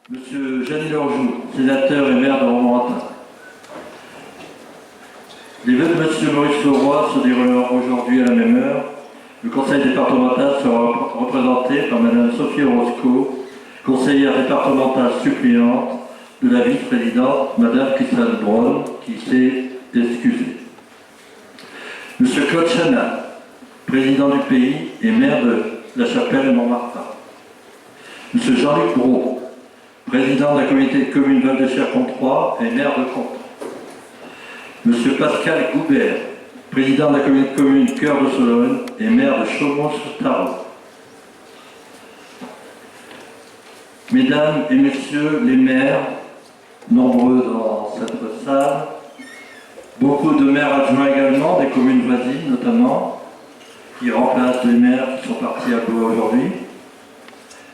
Monsieur Jeanne Lorjou, sénateur et maire de Romorantin. Les vœux de Monsieur Maurice Leroy se dérouleront aujourd'hui à la même heure. Le conseil départemental sera représenté par Madame Sophie Orozco, conseillère départementale suppléante de la vice-présidente Madame Christelle Braun, qui s'est excusée. Monsieur Claude Chanat, président du pays et maire de la Chapelle-Montmartin. Monsieur Jean-Luc Brault, président de la communauté de communes Val-de-Cher-Comte-3 et maire de Comte. Monsieur Pascal Goubert, président de la communauté de communes Cœur de Sologne et maire de Chaumont-sur-Tarot. Mesdames et messieurs les maires, nombreux dans cette salle, beaucoup de maires adjoints également, des communes voisines notamment, qui remplacent les maires qui sont partis à Blois aujourd'hui,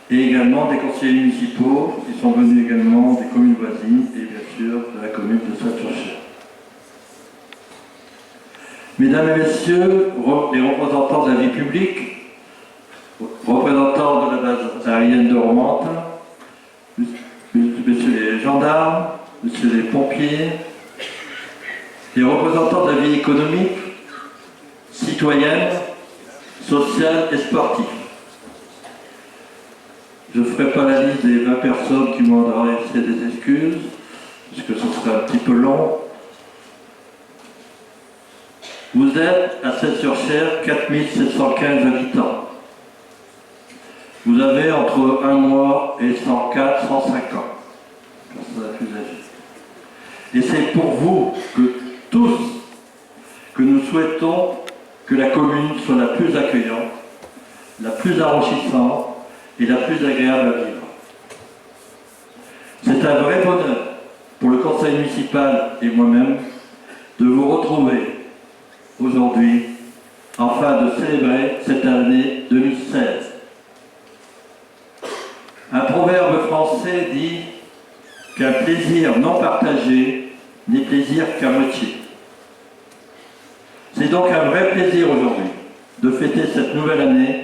et également des conseillers municipaux qui sont venus également des communes voisines et bien sûr de la commune de Sainte-Cher. Mesdames et messieurs, les représentants de la vie publique, représentants de la base aérienne de Romorantin, messieurs les gendarmes, messieurs les pompiers, les représentants de la vie économique, citoyenne, sociale et sportive. Je ne ferai pas la liste des 20 personnes qui m'ont adressé des excuses, puisque ce serait un petit peu long. Vous êtes à Celles-sur-Cher 4715 habitants. Vous avez entre 1 mois et 104, 105 ans. Personne plus âgée. Et c'est pour vous tous que nous souhaitons que la commune soit la plus accueillante, la plus enrichissante et la plus agréable à vivre. C'est un vrai bonheur pour le conseil municipal et moi-même de vous retrouver aujourd'hui afin de célébrer cette année 2016. Un proverbe français dit qu'un plaisir non partagé n'est plaisir qu'à moitié. C'est donc un vrai plaisir aujourd'hui de fêter cette nouvelle année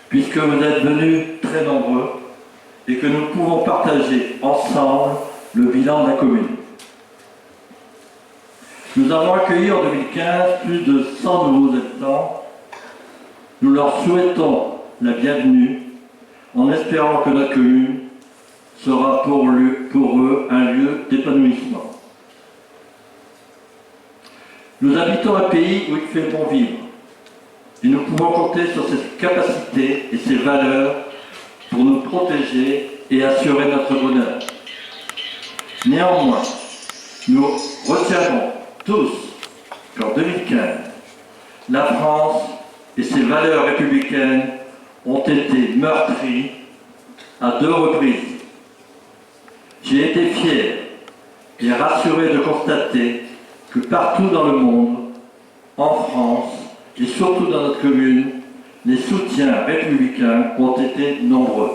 puisque vous êtes venus très nombreux et que nous pouvons partager ensemble le bilan de la commune. Nous avons accueilli en 2015 plus de 100 nouveaux habitants. Nous leur souhaitons la bienvenue en espérant que notre commune sera pour eux un lieu d'épanouissement. Nous habitons un pays où il fait bon vivre et nous pouvons compter sur ses capacités et ses valeurs pour nous protéger et assurer notre bonheur. Néanmoins, nous retiendrons tous qu'en 2015, la France et ses valeurs républicaines ont été meurtries à 2 reprises. J'ai été fier et rassuré de constater que partout dans le monde, en France et surtout dans notre commune, les soutiens républicains ont été nombreux.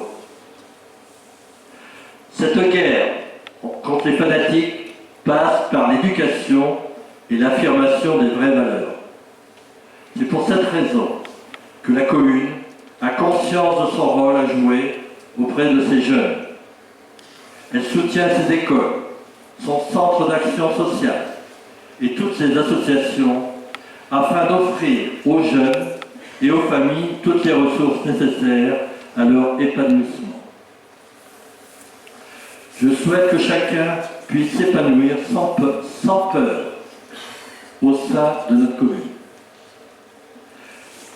Cette guerre contre les fanatiques passe par l'éducation et l'affirmation des vraies valeurs. C'est pour cette raison que la commune a conscience de son rôle à jouer auprès de ces jeunes. Elle soutient ses écoles, son centre d'action sociale et toutes ses associations afin d'offrir aux jeunes et aux familles toutes les ressources nécessaires à leur épanouissement. Je souhaite que chacun puisse s'épanouir sans peur au sein de notre commune.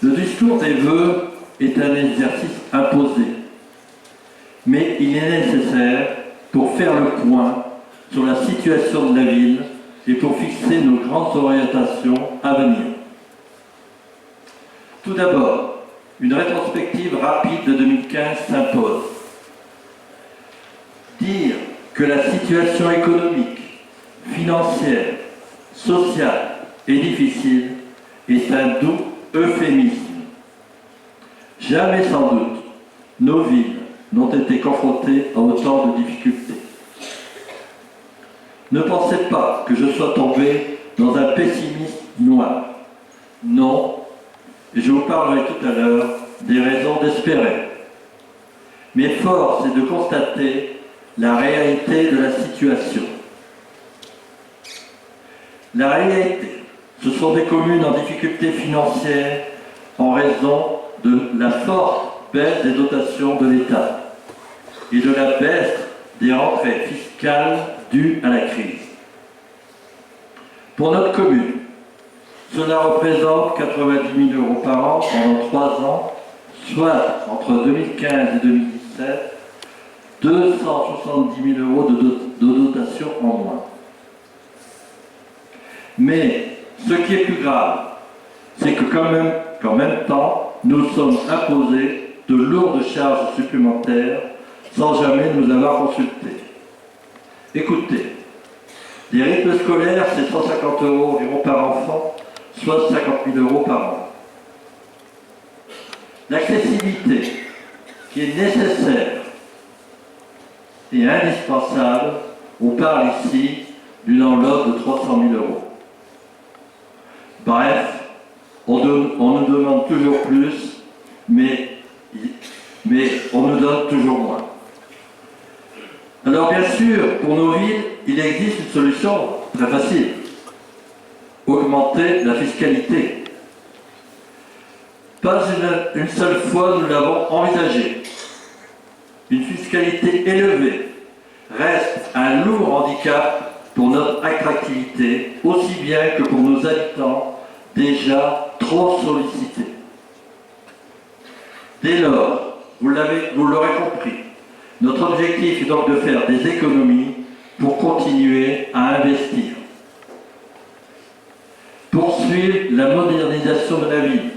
Le discours des vœux est un exercice imposé, mais il est nécessaire pour faire le point sur la situation de la ville et pour fixer nos grandes orientations à venir. Tout d'abord, une rétrospective rapide de 2015 s'impose. Dire que la situation économique, financière, sociale est difficile est un doux euphémisme. Jamais sans doute nos villes n'ont été confrontées à autant de difficultés. Ne pensez pas que je sois tombé dans un pessimisme noir. Non, et je vous parlerai tout à l'heure des raisons d'espérer. Mais force est de constater la réalité de la situation. La réalité, ce sont des communes en difficulté financière en raison de la forte baisse des dotations de l'État et de la baisse des rentrées fiscales dues à la crise. Pour notre commune, cela représente 90 000 € par an pendant 3 ans, soit entre 2015 et 2017, 270 000 € de dotation en moins. Mais ce qui est plus grave, c'est que qu'en même temps, nous sommes imposés de lourdes charges supplémentaires sans jamais nous avoir consultés. Écoutez, les rythmes scolaires, c'est 150 € environ par enfant, soit 50 000 € par an. L'accessibilité, qui est nécessaire et indispensable, on parle ici d'une enveloppe de 300 000 €. Bref, on nous demande toujours plus, mais on nous donne toujours moins. Alors bien sûr, pour nos villes, il existe une solution très facile. Augmenter la fiscalité. Pas une seule fois nous l'avons envisagé. Une fiscalité élevée reste un lourd handicap pour notre attractivité, aussi bien que pour nos habitants déjà trop sollicités. Dès lors, vous l'aurez compris, notre objectif est donc de faire des économies pour continuer à investir. Poursuivre la modernisation de la ville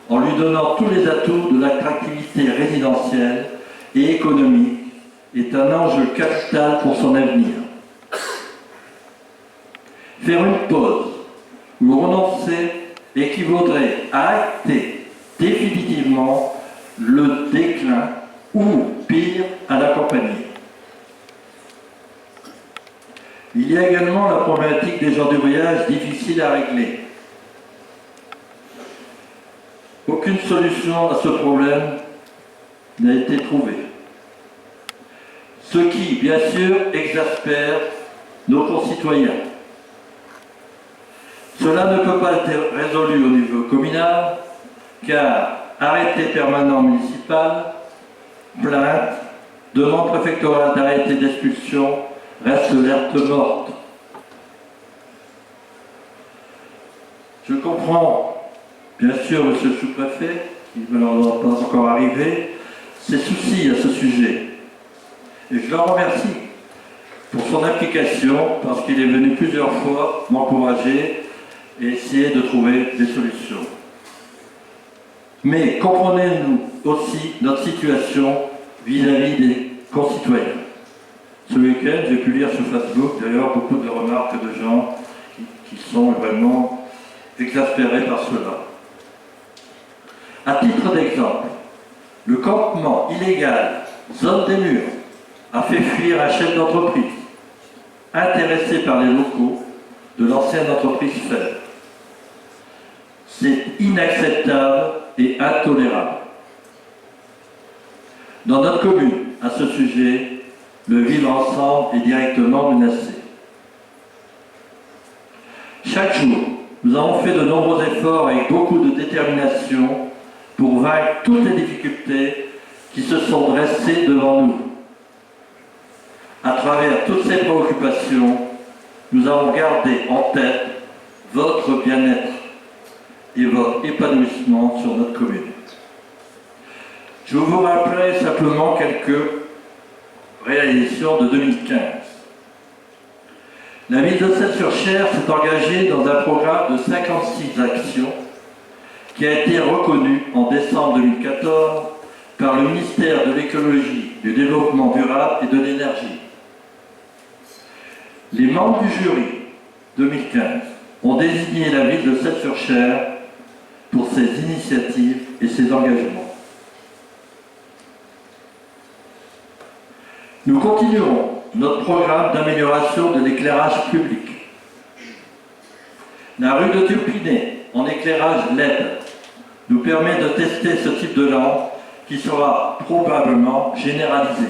en lui donnant tous les atouts de l'attractivité résidentielle et économique est un enjeu capital pour son avenir. Faire une pause ou renoncer équivaudrait à acter définitivement le déclin ou, pire, à l'accompagner. Il y a également la problématique des gens du voyage difficile à régler. Aucune solution à ce problème n'a été trouvée. Ce qui, bien sûr, exaspère nos concitoyens. Cela ne peut pas être résolu au niveau communal, car arrêté permanent municipal, plainte, demande préfectorale d'arrêté d'expulsion reste l'alerte morte. Je comprends, bien sûr, monsieur le sous-préfet, qui ne malheureusement pas encore arrivé, ses soucis à ce sujet. Et je le remercie pour son implication, parce qu'il est venu plusieurs fois m'encourager et essayer de trouver des solutions. Mais comprenez-nous aussi notre situation vis-à-vis des concitoyens. Ce week-end, j'ai pu lire sur Facebook d'ailleurs beaucoup de remarques de gens qui sont vraiment exaspérés par cela. À titre d'exemple, le campement illégal Zone des Murs a fait fuir un chef d'entreprise intéressé par les locaux de l'ancienne entreprise Fer. C'est inacceptable et intolérable. Dans notre commune, à ce sujet, le vivre ensemble est directement menacé. Chaque jour, nous avons fait de nombreux efforts avec beaucoup de détermination pour vaincre toutes les difficultés qui se sont dressées devant nous. À travers toutes ces préoccupations, nous avons gardé en tête votre bien-être et votre épanouissement sur notre commune. Je vous rappellerai simplement quelques réalisations de 2015. La ville de Celles-sur-Cher s'est engagée dans un programme de 56 actions qui a été reconnu en décembre 2014 par le ministère de l'Écologie, du Développement durable et de l'Énergie. Les membres du jury 2015 ont désigné la ville de Celles-sur-Cher pour ses initiatives et ses engagements. Nous continuerons notre programme d'amélioration de l'éclairage public. La rue de Turpinet, en éclairage LED, nous permet de tester ce type de lampe qui sera probablement généralisé.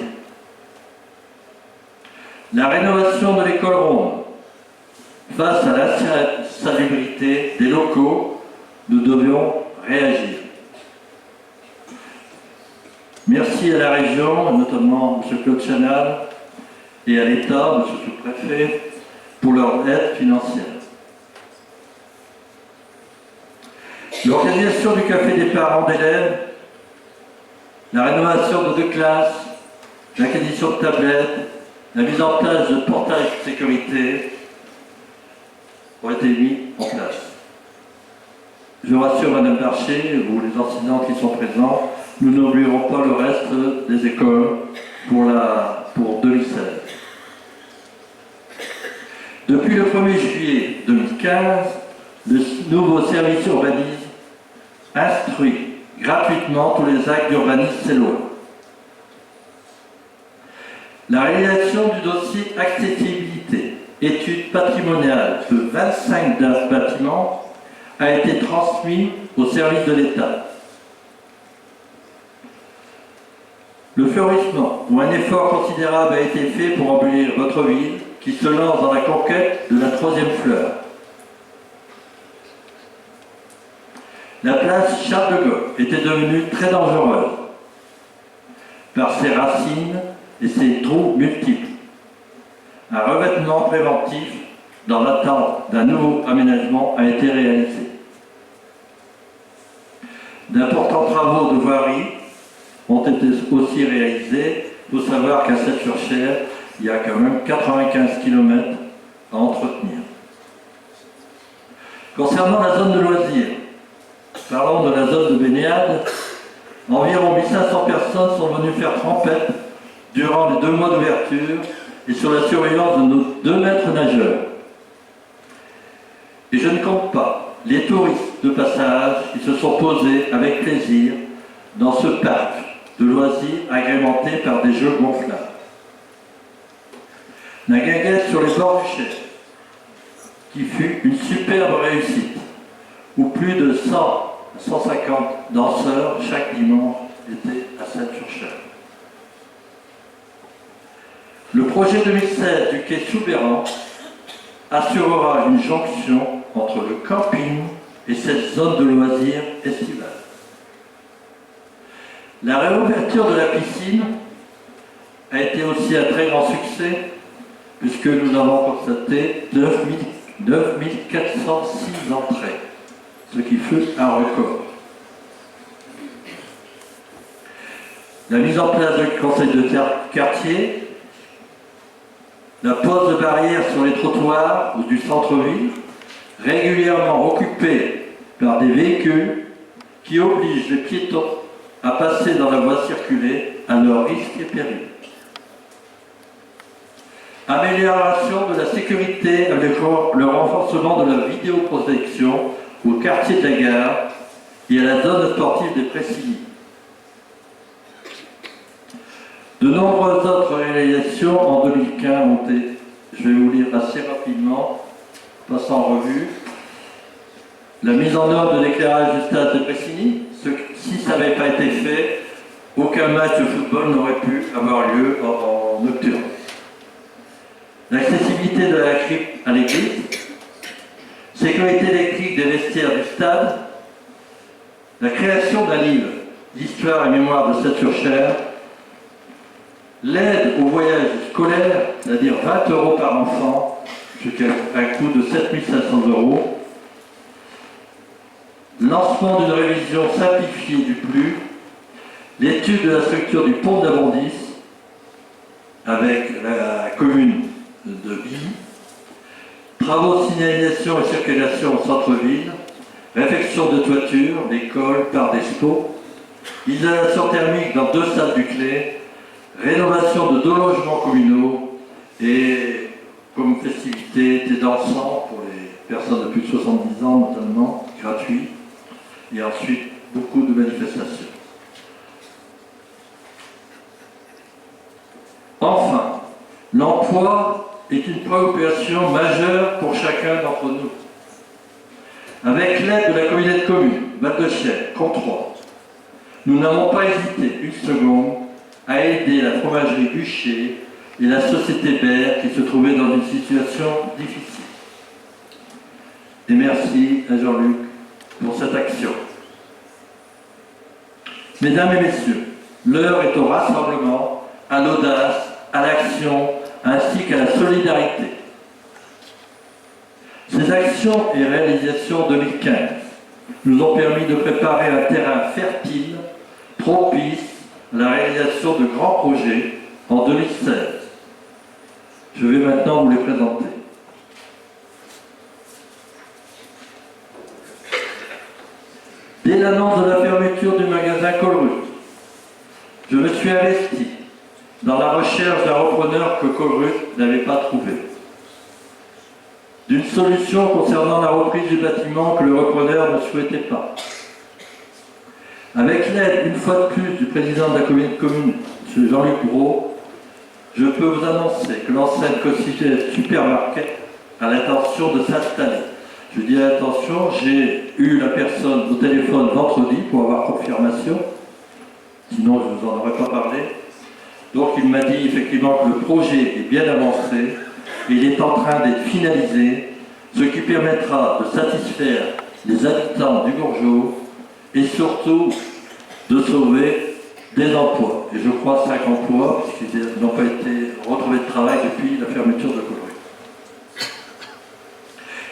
La rénovation de l'école ronde. Face à l'insalubrité des locaux, nous devions réagir. Merci à la région, notamment M. Claude Chanal, et à l'État, M. le sous-préfet, pour leur aide financière. L'organisation du café des parents d'élèves, la rénovation de 2 classes, l'acquisition de tablettes, la mise en place de portails de sécurité ont été mis en place. Je rassure Madame Darcher, vous les enseignants qui sont présents, nous n'oublierons pas le reste des écoles pour 2016. Depuis le 1er juillet 2015, le nouveau service urbanisme instruit gratuitement tous les actes d'urbanisme sélois. La réalisation du dossier accessibilité, étude patrimoniale de 25 bâtiments a été transmis au service de l'État. Le fleurissement, où un effort considérable a été fait pour embellir votre ville, qui se lance dans la conquête de la 3e fleur. La place Charles de Gaulle était devenue très dangereuse par ses racines et ses trous multiples. Un revêtement préventif dans l'attente d'un nouveau aménagement a été réalisé. D'importants travaux de voirie ont été aussi réalisés. Il faut savoir qu'à Cette-sur-Cher, il y a quand même 95 km à entretenir. Concernant la zone de loisirs, parlons de la zone de baignade, environ 1500 personnes sont venues faire trempette durant les 2 mois d'ouverture et sur la surveillance de nos 2 maîtres nageurs. Et je ne compte pas les touristes de passage qui se sont posés avec plaisir dans ce parc de loisirs agrémenté par des jeux gonflables. La guinguette sur les bords du Cher, qui fut une superbe réussite, où plus de 150 danseurs chaque dimanche étaient à Cette-sur-Cher. Le projet 2016 du quai Soubeyran assurera une jonction entre le camping et cette zone de loisirs estivale. La réouverture de la piscine a été aussi un très grand succès, puisque nous avons constaté 9406 entrées, ce qui fut un record. La mise en place du conseil de quartier, la pose de barrières sur les trottoirs ou du centre-ville, régulièrement occupés par des véhicules qui obligent les piétons à passer dans la voie circulée à leur risque et péril. Amélioration de la sécurité avec le renforcement de la vidéoprotection au quartier de la gare et à la zone sportive des Pressigny. De nombreuses autres réalisations en 2015 ont été, je vais vous lire assez rapidement, passant en revue. La mise en œuvre de l'éclairage du stade de Pressigny. Si ça n'avait pas été fait, aucun match de football n'aurait pu avoir lieu en nocturne. L'accessibilité de la crypte à l'église, sécurité électrique des vestiaires du stade, la création d'un livre d'histoire et mémoire de Cette-sur-Cher, l'aide au voyage scolaire, c'est-à-dire 20 € par enfant, jusqu'à un coût de 7 500 €, lancement d'une révision simplifiée du PLU, l'étude de la structure du pont d'Abondis avec la commune de Billy, travaux de signalisation et circulation au centre-ville, réfection de toiture, d'école, par d'expo, isolation thermique dans 2 salles du Clé, rénovation de 2 logements communaux et comme festivité des dansants pour les personnes de plus de 70 ans notamment, gratuit, et ensuite beaucoup de manifestations. Enfin, l'emploi est une préoccupation majeure pour chacun d'entre nous. Avec l'aide de la communauté de communes Val-de-Cher, Controis, nous n'avons pas hésité une seconde à aider la fromagerie Bûcher et la société Baird qui se trouvait dans une situation difficile. Et merci à Jean-Luc pour cette action. Mesdames et messieurs, l'heure est au rassemblement, à l'audace, à l'action, ainsi qu'à la solidarité. Ces actions et réalisations 2015 nous ont permis de préparer un terrain fertile, propice à la réalisation de grands projets en 2016. Je vais maintenant vous les présenter. Dès l'annonce de la fermeture du magasin Colruyt, je me suis investi dans la recherche d'un repreneur que Colruyt n'avait pas trouvé. D'une solution concernant la reprise du bâtiment que le repreneur ne souhaitait pas. Avec l'aide, une fois de plus, du président de la commune, M. Jean-Luc Gros, je peux vous annoncer que l'enseigne Cossigel Supermarket a l'intention de s'installer. Je dis à l'intention, j'ai eu la personne au téléphone vendredi pour avoir confirmation, sinon je ne vous en aurais pas parlé. Donc il m'a dit effectivement que le projet est bien avancé, et il est en train d'être finalisé, ce qui permettra de satisfaire les habitants du Gourgeot et surtout de sauver des emplois. Et je crois 5 emplois, puisqu'ils n'ont pas été retrouvés de travail depuis la fermeture de Colruyt.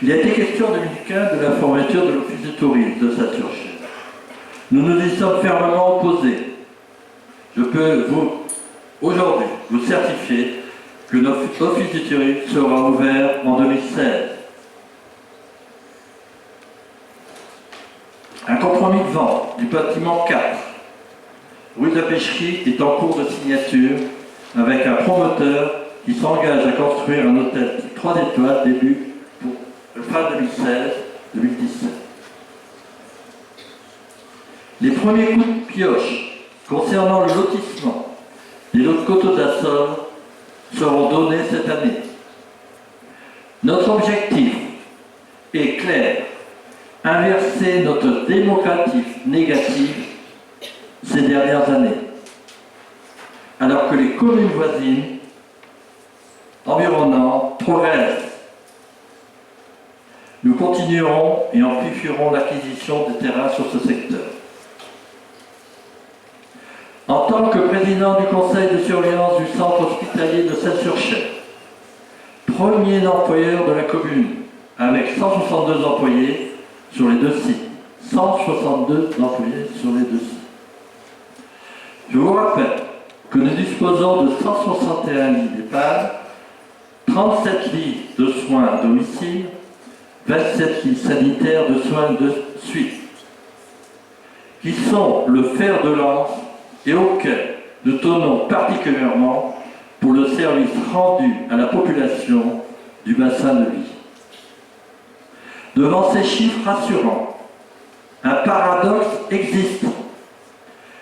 Il a été question en 2015 de la fermeture de l'office du tourisme de Saint-Urchet. Nous nous y sommes fermement opposés. Je peux aujourd'hui vous certifier que notre office du tourisme sera ouvert en 2016. Un compromis de vente du bâtiment 4, rue de la Pêcherie, est en cours de signature avec un promoteur qui s'engage à construire un hôtel 3 étoiles début pour fin 2016-2017. Les premiers coups de pioche concernant le lotissement des lots de Coteaux d'Assol seront donnés cette année. Notre objectif est clair, inverser notre démographie négative ces dernières années, alors que les communes voisines environnantes progressent. Nous continuerons et amplifierons l'acquisition des terrains sur ce secteur. En tant que président du conseil de surveillance du centre hospitalier de Saint-Urchet, premier employeur de la commune, avec 162 employés sur les 2 sites. 162 employés sur les 2 sites. Je vous rappelle que nous disposons de 161 lits d'EHPAD, 37 lits de soins à domicile, 27 lits sanitaires de soins de suite, qui sont le fer de lance et auquel nous tenons particulièrement pour le service rendu à la population du bassin de vie. Devant ces chiffres rassurants, un paradoxe existe.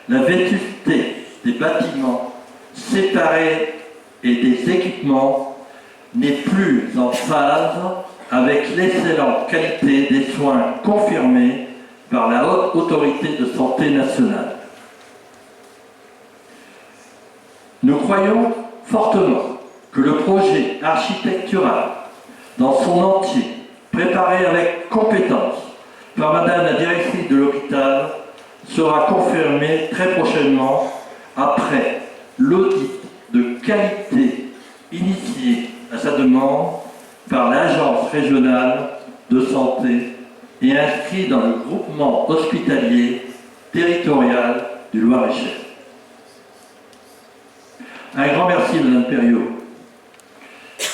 La vétusté des bâtiments séparés et des équipements n'est plus en phase avec l'excellente qualité des soins confirmés par la Haute Autorité de Santé nationale. Nous croyons fortement que le projet architectural, dans son entier, préparé avec compétence par Madame la directrice de l'hôpital, sera confirmé très prochainement après l'audit de qualité initié à sa demande par l'Agence régionale de santé et inscrit dans le groupement hospitalier territorial du Loir-et-Cher. Un grand merci, Madame Perriot,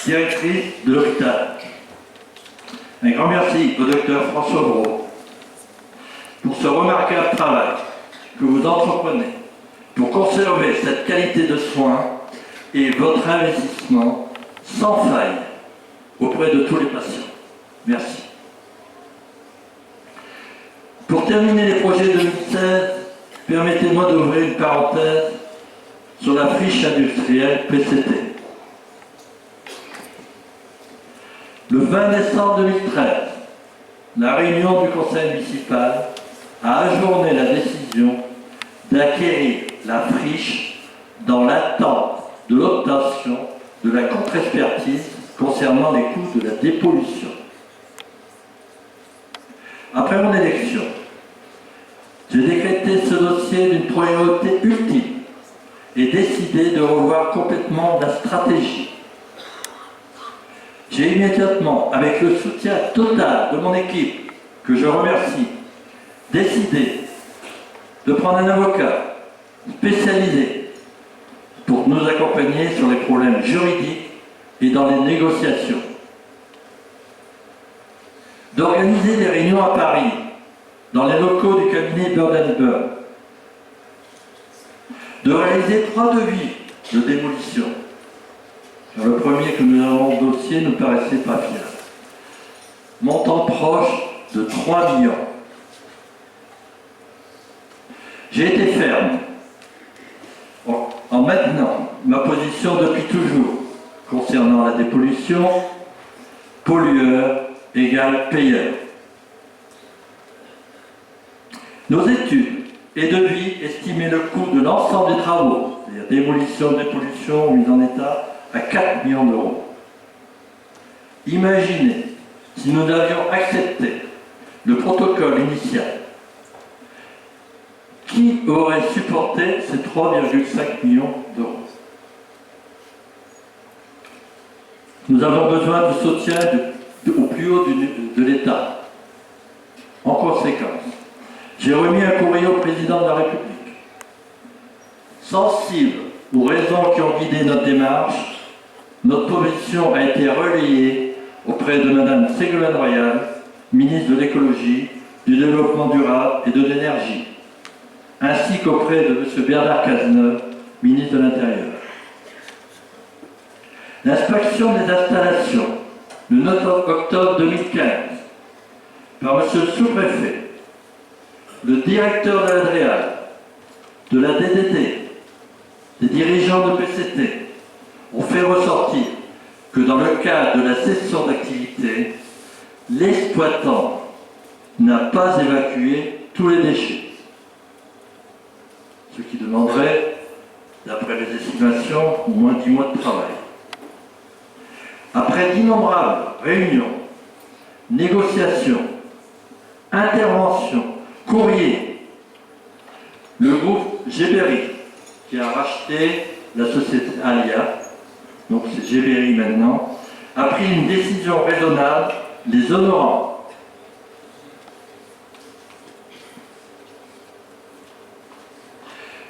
directrice de l'hôpital. Un grand merci au docteur François Brault pour ce remarquable travail que vous entreprenez pour conserver cette qualité de soins et votre investissement sans faille auprès de tous les patients. Merci. Pour terminer les projets 2016, permettez-moi d'ouvrir une parenthèse sur la friche industrielle PCT. Le 20 décembre 2013, la réunion du conseil municipal a ajourné la décision d'acquérir la friche dans l'attente de l'obtention de la contre-expertise concernant les coûts de la dépollution. Après mon élection, j'ai décrété ce dossier d'une priorité ultime et décidé de revoir complètement la stratégie. J'ai immédiatement, avec le soutien total de mon équipe, que je remercie, décidé de prendre un avocat spécialisé pour nous accompagner sur les problèmes juridiques et dans les négociations. D'organiser des réunions à Paris, dans les locaux du cabinet Bird & Bird. De réaliser 3 devis de démolition. Le premier que nous avons au dossier ne paraissait pas fiable. Montant proche de 3 millions. J'ai été ferme en maintenant ma position depuis toujours concernant la dépollution, pollueur égale payeur. Nos études et devis estimaient le coût de l'ensemble des travaux, c'est-à-dire démolition, dépollution, mise en état, à 4 millions d'euros. Imaginez si nous avions accepté le protocole initial. Qui aurait supporté ces 3,5 millions d'euros? Nous avons besoin du soutien au plus haut de l'État. En conséquence, j'ai remis un courrier au président de la République. Sensible aux raisons qui ont guidé notre démarche, notre position a été relayée auprès de Mme Ségolène Royal, ministre de l'Écologie, du Développement durable et de l'Énergie, ainsi qu'auprès de M. Bernard Cazeneuve, ministre de l'Intérieur. L'inspection des installations, le 9 octobre 2015, par M. le sous-préfet, le directeur de l'ADREAL, de la DDT, des dirigeants de PCT, ont fait ressortir que dans le cadre de la cessation d'activité, l'exploitant n'a pas évacué tous les déchets. Ce qui demanderait, d'après les estimations, au moins 10 mois de travail. Après d'innombrables réunions, négociations, interventions, courriers, le groupe Gébery, qui a racheté la société Alia, donc c'est Gébery maintenant, a pris une décision raisonnable, les honorant.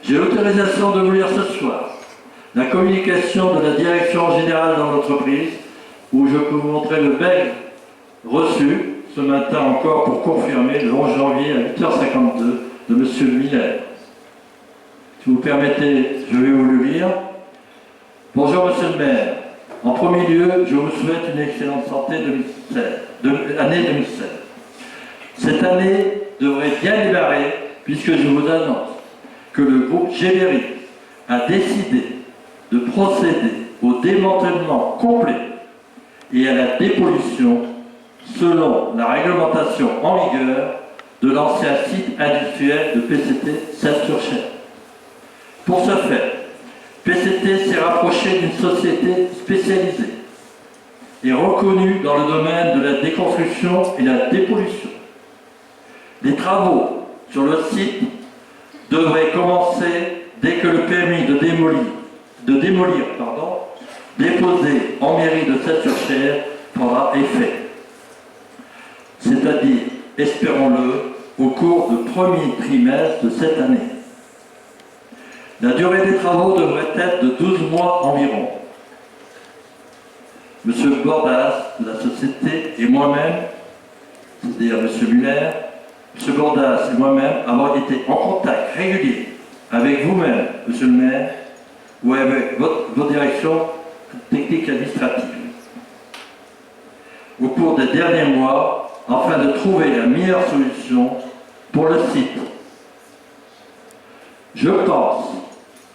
J'ai l'autorisation de vous lire ce soir la communication de la direction générale dans l'entreprise, où je peux vous montrer le mail reçu ce matin encore pour confirmer le 11 janvier à 8h52 de M. Miller. Si vous permettez, je vais vous le lire. Bonjour Monsieur le maire. En premier lieu, je vous souhaite une excellente santé année 2016. Cette année devrait bien démarrer puisque je vous annonce que le groupe Gébery a décidé de procéder au démantèlement complet et à la dépollution selon la réglementation en vigueur de l'ancien site industriel de PCT Sainte-sur-Cher. Pour ce faire, PCT s'est rapproché d'une société spécialisée et reconnue dans le domaine de la déconstruction et la dépollution. Les travaux sur le site devraient commencer dès que le permis de démolir, déposé en mairie de Sainte-sur-Cher prendra effet. C'est-à-dire, espérons-le, au cours du premier trimestre de cette année. La durée des travaux devrait être de 12 mois environ. M. Bordas de la société et moi-même, c'est-à-dire M. Muller, M. Bordas et moi-même avons été en contact régulier avec vous-même, M. le maire, ou avec votre direction technique administrative au cours des derniers mois afin de trouver la meilleure solution pour le site. Je pense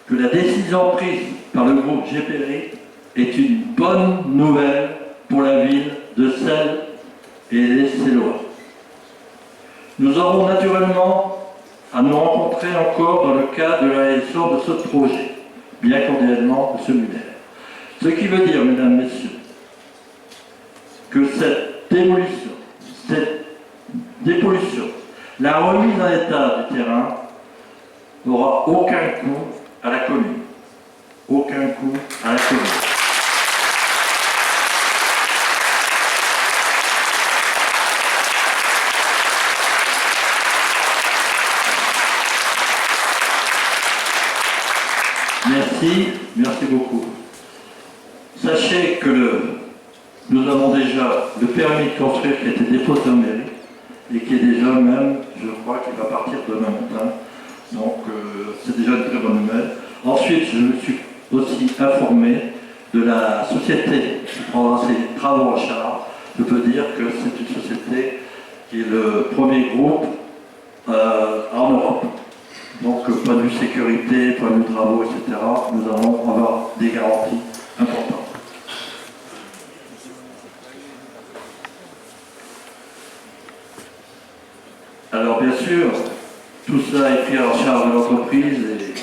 que la décision prise par le groupe Gébery est une bonne nouvelle pour la ville de Selles et les Cellois. Nous aurons naturellement à nous rencontrer encore dans le cadre de la réalisation de ce projet, bien cordialement, M. Muller. Ce qui veut dire, mesdames, messieurs, que cette dépollution, la remise en état du terrain n'aura aucun coût à la commune. Aucun coût à la commune. Merci beaucoup. Sachez que nous avons déjà le permis de construire qui a été déposé en mairie et qui est déjà même, je crois, qui va partir demain matin. Donc c'est déjà une très bonne nouvelle. Ensuite, je me suis aussi informé de la société qui prendra ces travaux en charge. Je peux dire que c'est une société qui est le premier groupe en Europe. Donc, point de vue sécurité, point de vue travaux, etc., nous allons avoir des garanties importantes. Alors, bien sûr, tout ça est pris en charge de l'entreprise, et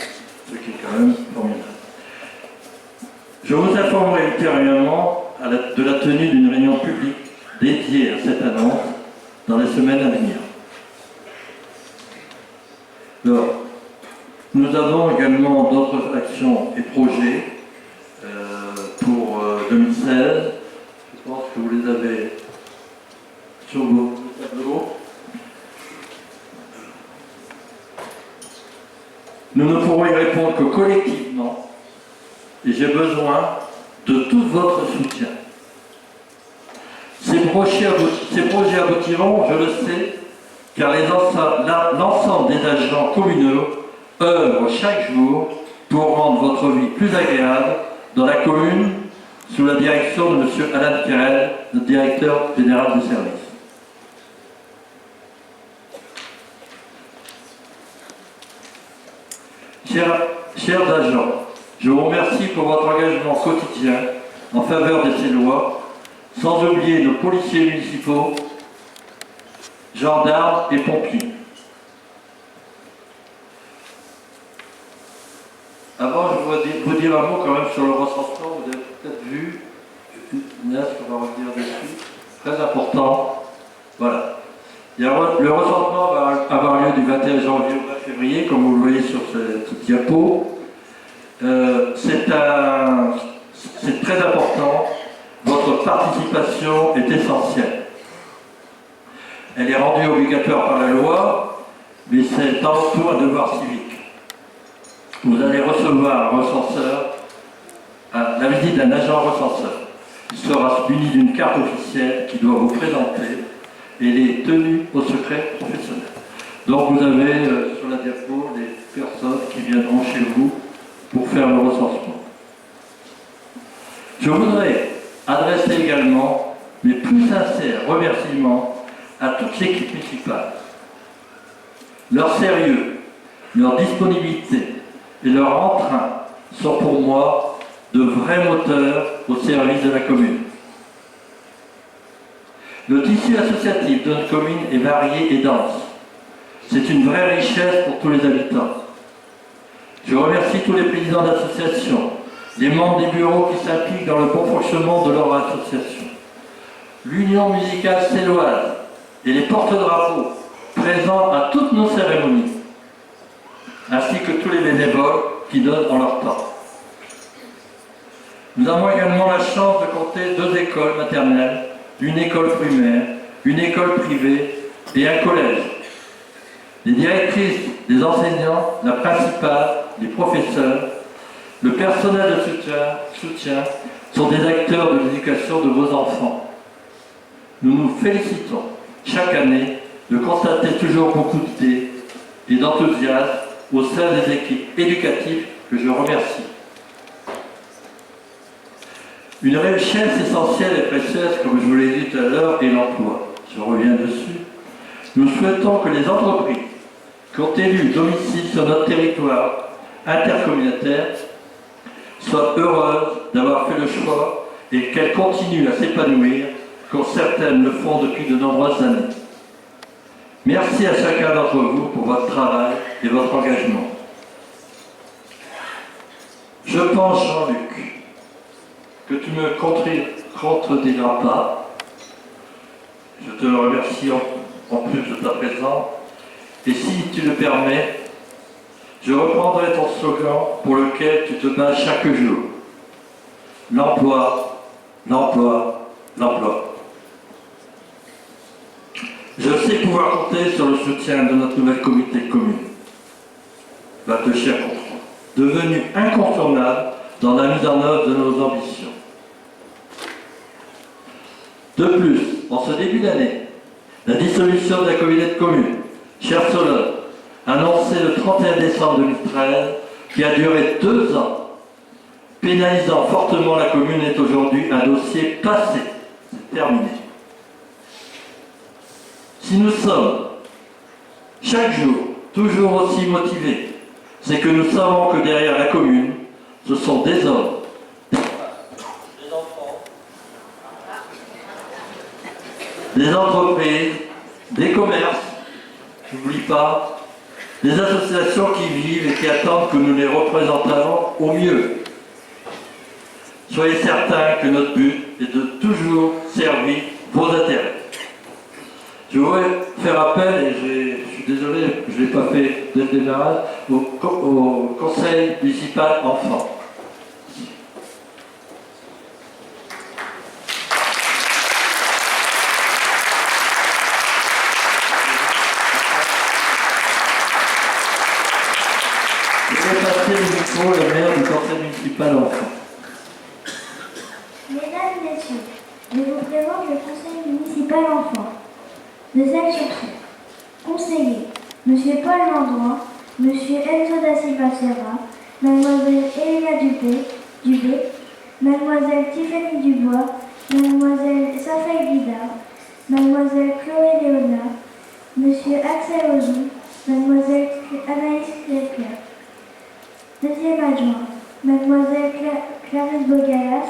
ce qui est quand même formidable. Je vous informerai ultérieurement de la tenue d'une réunion publique dédiée à cette annonce dans les semaines à venir. Alors, nous avons également d'autres actions et projets pour 2016. Je pense que vous les avez sur vos tableaux. Nous ne pourrons y répondre que collectivement, et j'ai besoin de tout votre soutien. Ces projets aboutiront, je le sais, car l'ensemble des agents communaux œuvrent chaque jour pour rendre votre vie plus agréable dans la commune sous la direction de M. Alain Kerel, notre directeur général du service. Chers agents, je vous remercie pour votre engagement quotidien en faveur de ces lois, sans oublier nos policiers municipaux, gendarmes et pompiers. Avant, je voudrais vous dire un mot quand même sur le recensement. Vous avez peut-être vu, Inès, on va revenir dessus, très important. Voilà. Le recensement va avoir lieu du 21 janvier au 20 février, comme vous le voyez sur cette diapo. C'est très important. Votre participation est essentielle. Elle est rendue obligatoire par la loi, mais c'est avant tout un devoir civique. Vous allez recevoir un recenseur, la visite d'un agent recenseur. Il sera muni d'une carte officielle qui doit vous présenter et il est tenu au secret professionnel. Donc vous avez sur la diapo des personnes qui viendront chez vous pour faire le recensement. Je voudrais adresser également mes plus sincères remerciements à toute l'équipe municipale. Leur sérieux, leur disponibilité et leur entrain sont pour moi de vrais moteurs au service de la commune. Le tissu associatif de notre commune est varié et dense. C'est une vraie richesse pour tous les habitants. Je remercie tous les présidents d'associations, les membres des bureaux qui s'impliquent dans le bon fonctionnement de leur association, l'Union musicale séloise et les porte-drapeaux présents à toutes nos cérémonies, ainsi que tous les bénévoles qui donnent en leur temps. Nous avons également la chance de compter 2 écoles maternelles, une école primaire, une école privée et un collège. Les directrices, les enseignants, la principale, les professeurs, le personnel de soutien sont des acteurs de l'éducation de vos enfants. Nous nous félicitons chaque année de constater toujours beaucoup d'idées et d'enthousiasme au sein des équipes éducatives que je remercie. Une richesse essentielle et précieuse, comme je vous l'ai dit tout à l'heure, est l'emploi. Je reviens dessus. Nous souhaitons que les entreprises qui ont élu domicile sur notre territoire intercommunautaire soient heureuses d'avoir fait le choix et qu'elles continuent à s'épanouir comme certaines le font depuis de nombreuses années. Merci à chacun d'entre vous pour votre travail et votre engagement. Je pense, Jean-Luc, que tu ne me contrediras pas. Je te le remercie en plus de ta présence. Et si tu le permets, je reprendrai ton slogan pour lequel tu te bats chaque jour. L'emploi, l'emploi, l'emploi. Je sais pouvoir compter sur le soutien de notre nouvelle communauté de communes. Votre cher confrère, devenu incontournable dans la mise en œuvre de nos ambitions. De plus, en ce début d'année, la dissolution de la communauté de communes, chère Solone, annoncée le 31 décembre 2013, qui a duré 2 ans, pénalisant fortement la commune, est aujourd'hui un dossier passé. C'est terminé. Si nous sommes, chaque jour, toujours aussi motivés, c'est que nous savons que derrière la commune, ce sont des hommes, des enfants, des entreprises, des commerces, n'oublie pas, des associations qui vivent et qui attendent que nous les représentions au mieux. Soyez certains que notre but est de toujours servir vos intérêts. Je voudrais faire appel, et je suis désolé, je ne l'ai pas fait dès le démarrage, au conseil municipal enfant. Je vais passer le micro au maire du conseil municipal enfant. Mesdames, Messieurs, je vous présente le conseil municipal enfant de Celles-sur-Cher. Conseillers, M. Paul Landouin, M. Enzo da Silva Serra, Mademoiselle Elia Dubé, Mademoiselle Tiffany Dubois, Mademoiselle Safai Guidard, Mademoiselle Chloé Léonard, M. Axel Ozou, Mademoiselle Anaïs Leclerc. Deuxième adjoint, Mademoiselle Clarisse Bogalas.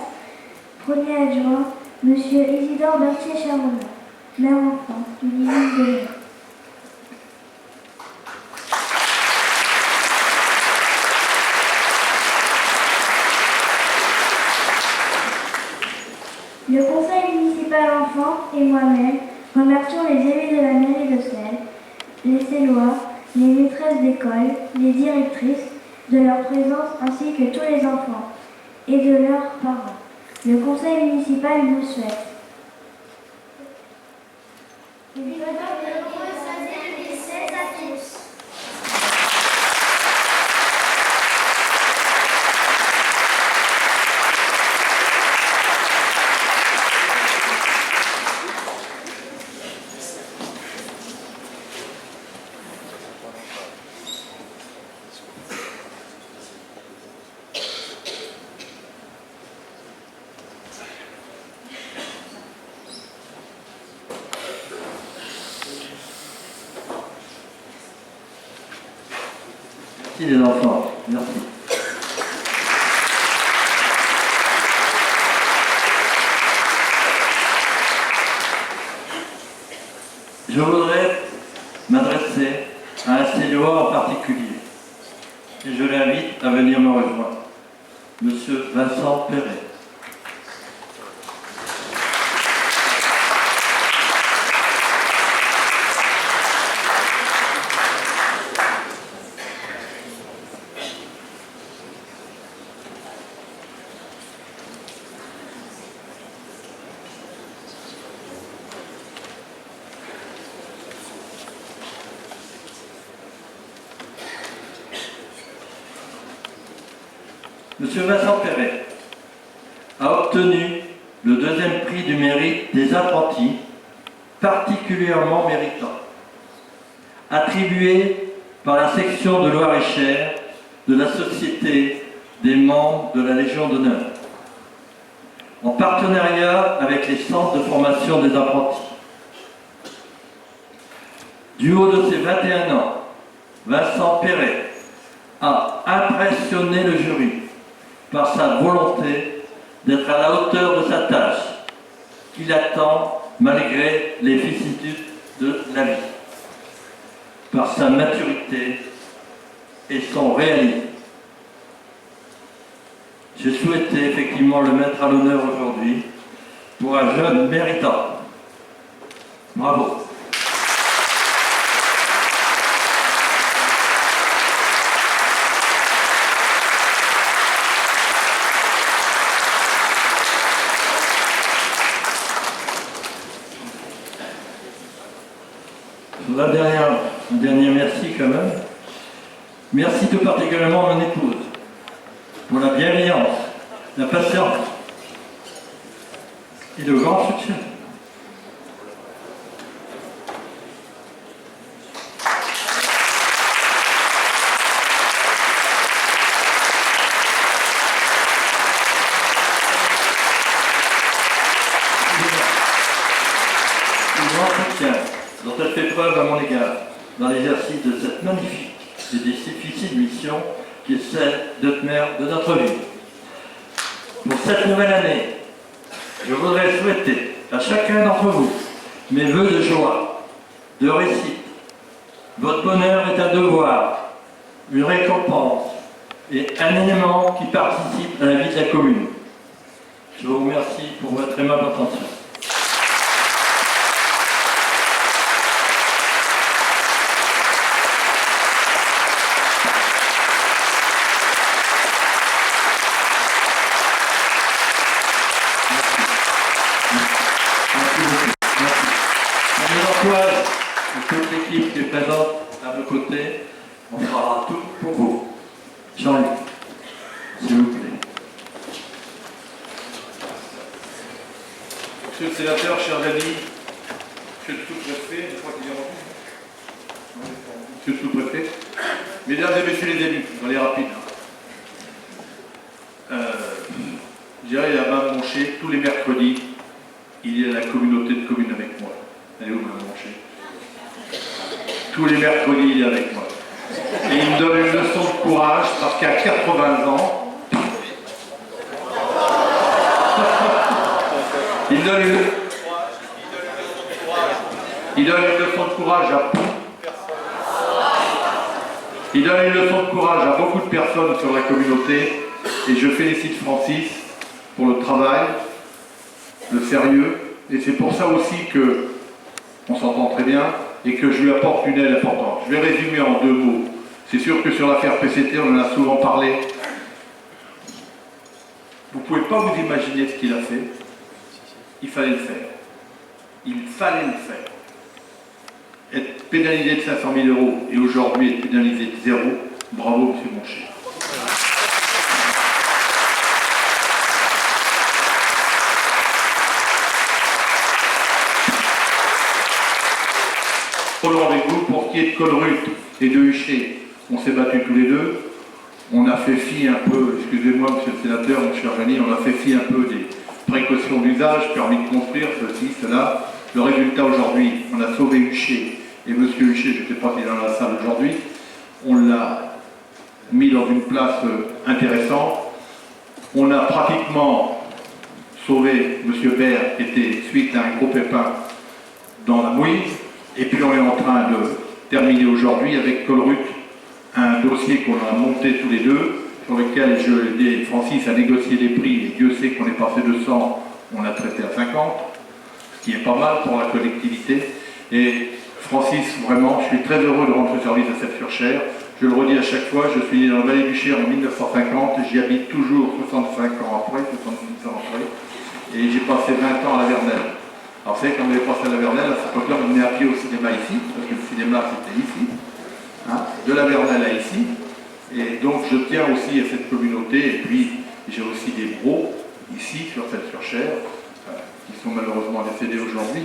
Premier adjoint, M. Isidore Berthier-Charonat, maire enfant du 18 de mai. Le conseil municipal enfant et moi-même remercions les élus de la mairie de Celles, les Cellois, les maîtresses d'école, les directrices de leur présence ainsi que tous les enfants et de leurs parents. Le conseil municipal vous souhaite. Vive de nombreuses années de Celles à tous. Merci les enfants, merci. Je voudrais m'adresser à un Céllois en particulier, et je l'invite à venir me rejoindre, Monsieur Vincent Perret. Monsieur Vincent Perret a obtenu le 2e prix du mérite des apprentis, particulièrement méritant, attribué par la section de Loire-et-Cher de la Société des membres de la Légion d'honneur, en partenariat avec les centres de formation des apprentis. Du haut de ses 21 ans, Vincent Perret a impressionné le jury par sa volonté d'être à la hauteur de sa tâche, qu'il attend malgré les vicissitudes de la vie, par sa maturité et son réalisme. j'ai souhaité effectivement le mettre à l'honneur aujourd'hui pour un jeune méritant. Bravo. Un dernier merci quand même. Merci tout particulièrement à mon épouse pour la bienveillance, la patience et le grand soutien. Le grand soutien dont elle fait preuve à mon égard dans l'exercice de cette magnifique et difficile mission qui est celle d'être maire de notre ville. Pour cette nouvelle année, je voudrais souhaiter à chacun d'entre vous mes vœux de joie, de réussite. Votre bonheur est un devoir, une récompense et un élément qui participe à la vie de la commune. Je vous remercie pour votre aimable attention. Et toute l'équipe qui est présente à vos côtés, on fera tout pour vous. Jean-Luc, s'il vous plaît. Monsieur le sénateur, chers amis, monsieur le sous-préfet, je crois qu'il est rendu. Monsieur le sous-préfet, mesdames et messieurs les élus, dans les rapides. J'irai à Mme Moncher tous les mercredis. Il y a la communauté de communes avec moi. Elle est où, Mme Moncher? Tous les mercredis, il est avec moi. Et il me donne une leçon de courage parce qu'à 80 ans, il donne une leçon de courage à Il donne une leçon de courage à beaucoup de personnes sur la communauté et je félicite Francis pour le travail, le sérieux, et c'est pour ça aussi que on s'entend très bien et que je lui apporte une aide importante. Je vais résumer en 2 mots. C'est sûr que sur l'affaire PCT, on en a souvent parlé. Vous ne pouvez pas vous imaginer ce qu'il a fait. Il fallait le faire. Il fallait le faire. Être pénalisé de 500 000 € et aujourd'hui être pénalisé de 0, bravo, monsieur Moncher. Avec vous, pour ce qui est de Colruyt et de Huchet, on s'est battus tous les deux. On a fait fi un peu, excusez-moi monsieur le sénateur, mon cher Jani, on a fait fi un peu des précautions d'usage, permis de construire, ceci, cela. Le résultat aujourd'hui, on a sauvé Huchet, et monsieur Huchet, je ne sais pas s'il est dans la salle aujourd'hui, on l'a mis dans une place intéressante. On a pratiquement sauvé monsieur Baird, qui était suite à un gros pépin dans la mouise. Et puis on est en train de terminer aujourd'hui avec Colruyt un dossier qu'on a monté tous les deux, sur lequel je l'ai aidé Francis à négocier les prix, et Dieu sait qu'on est passé de 100, on a traité à 50, ce qui est pas mal pour la collectivité. Et Francis, vraiment, je suis très heureux de rendre service à cette Furchère. Je le redis à chaque fois, je suis né dans la vallée du Cher en 1950, j'y habite toujours 65 ans après, 66 ans après, et j'ai passé 20 ans à la Vernelle. Alors vous savez, quand on est passé à la Vernelle, à cette époque-là, on venait à pied au cinéma ici, parce que le cinéma c'était ici, hein, de la Vernelle à ici. Et donc je tiens aussi à cette communauté, et puis j'ai aussi des bros ici, sur cette Furchère, qui sont malheureusement décédés aujourd'hui,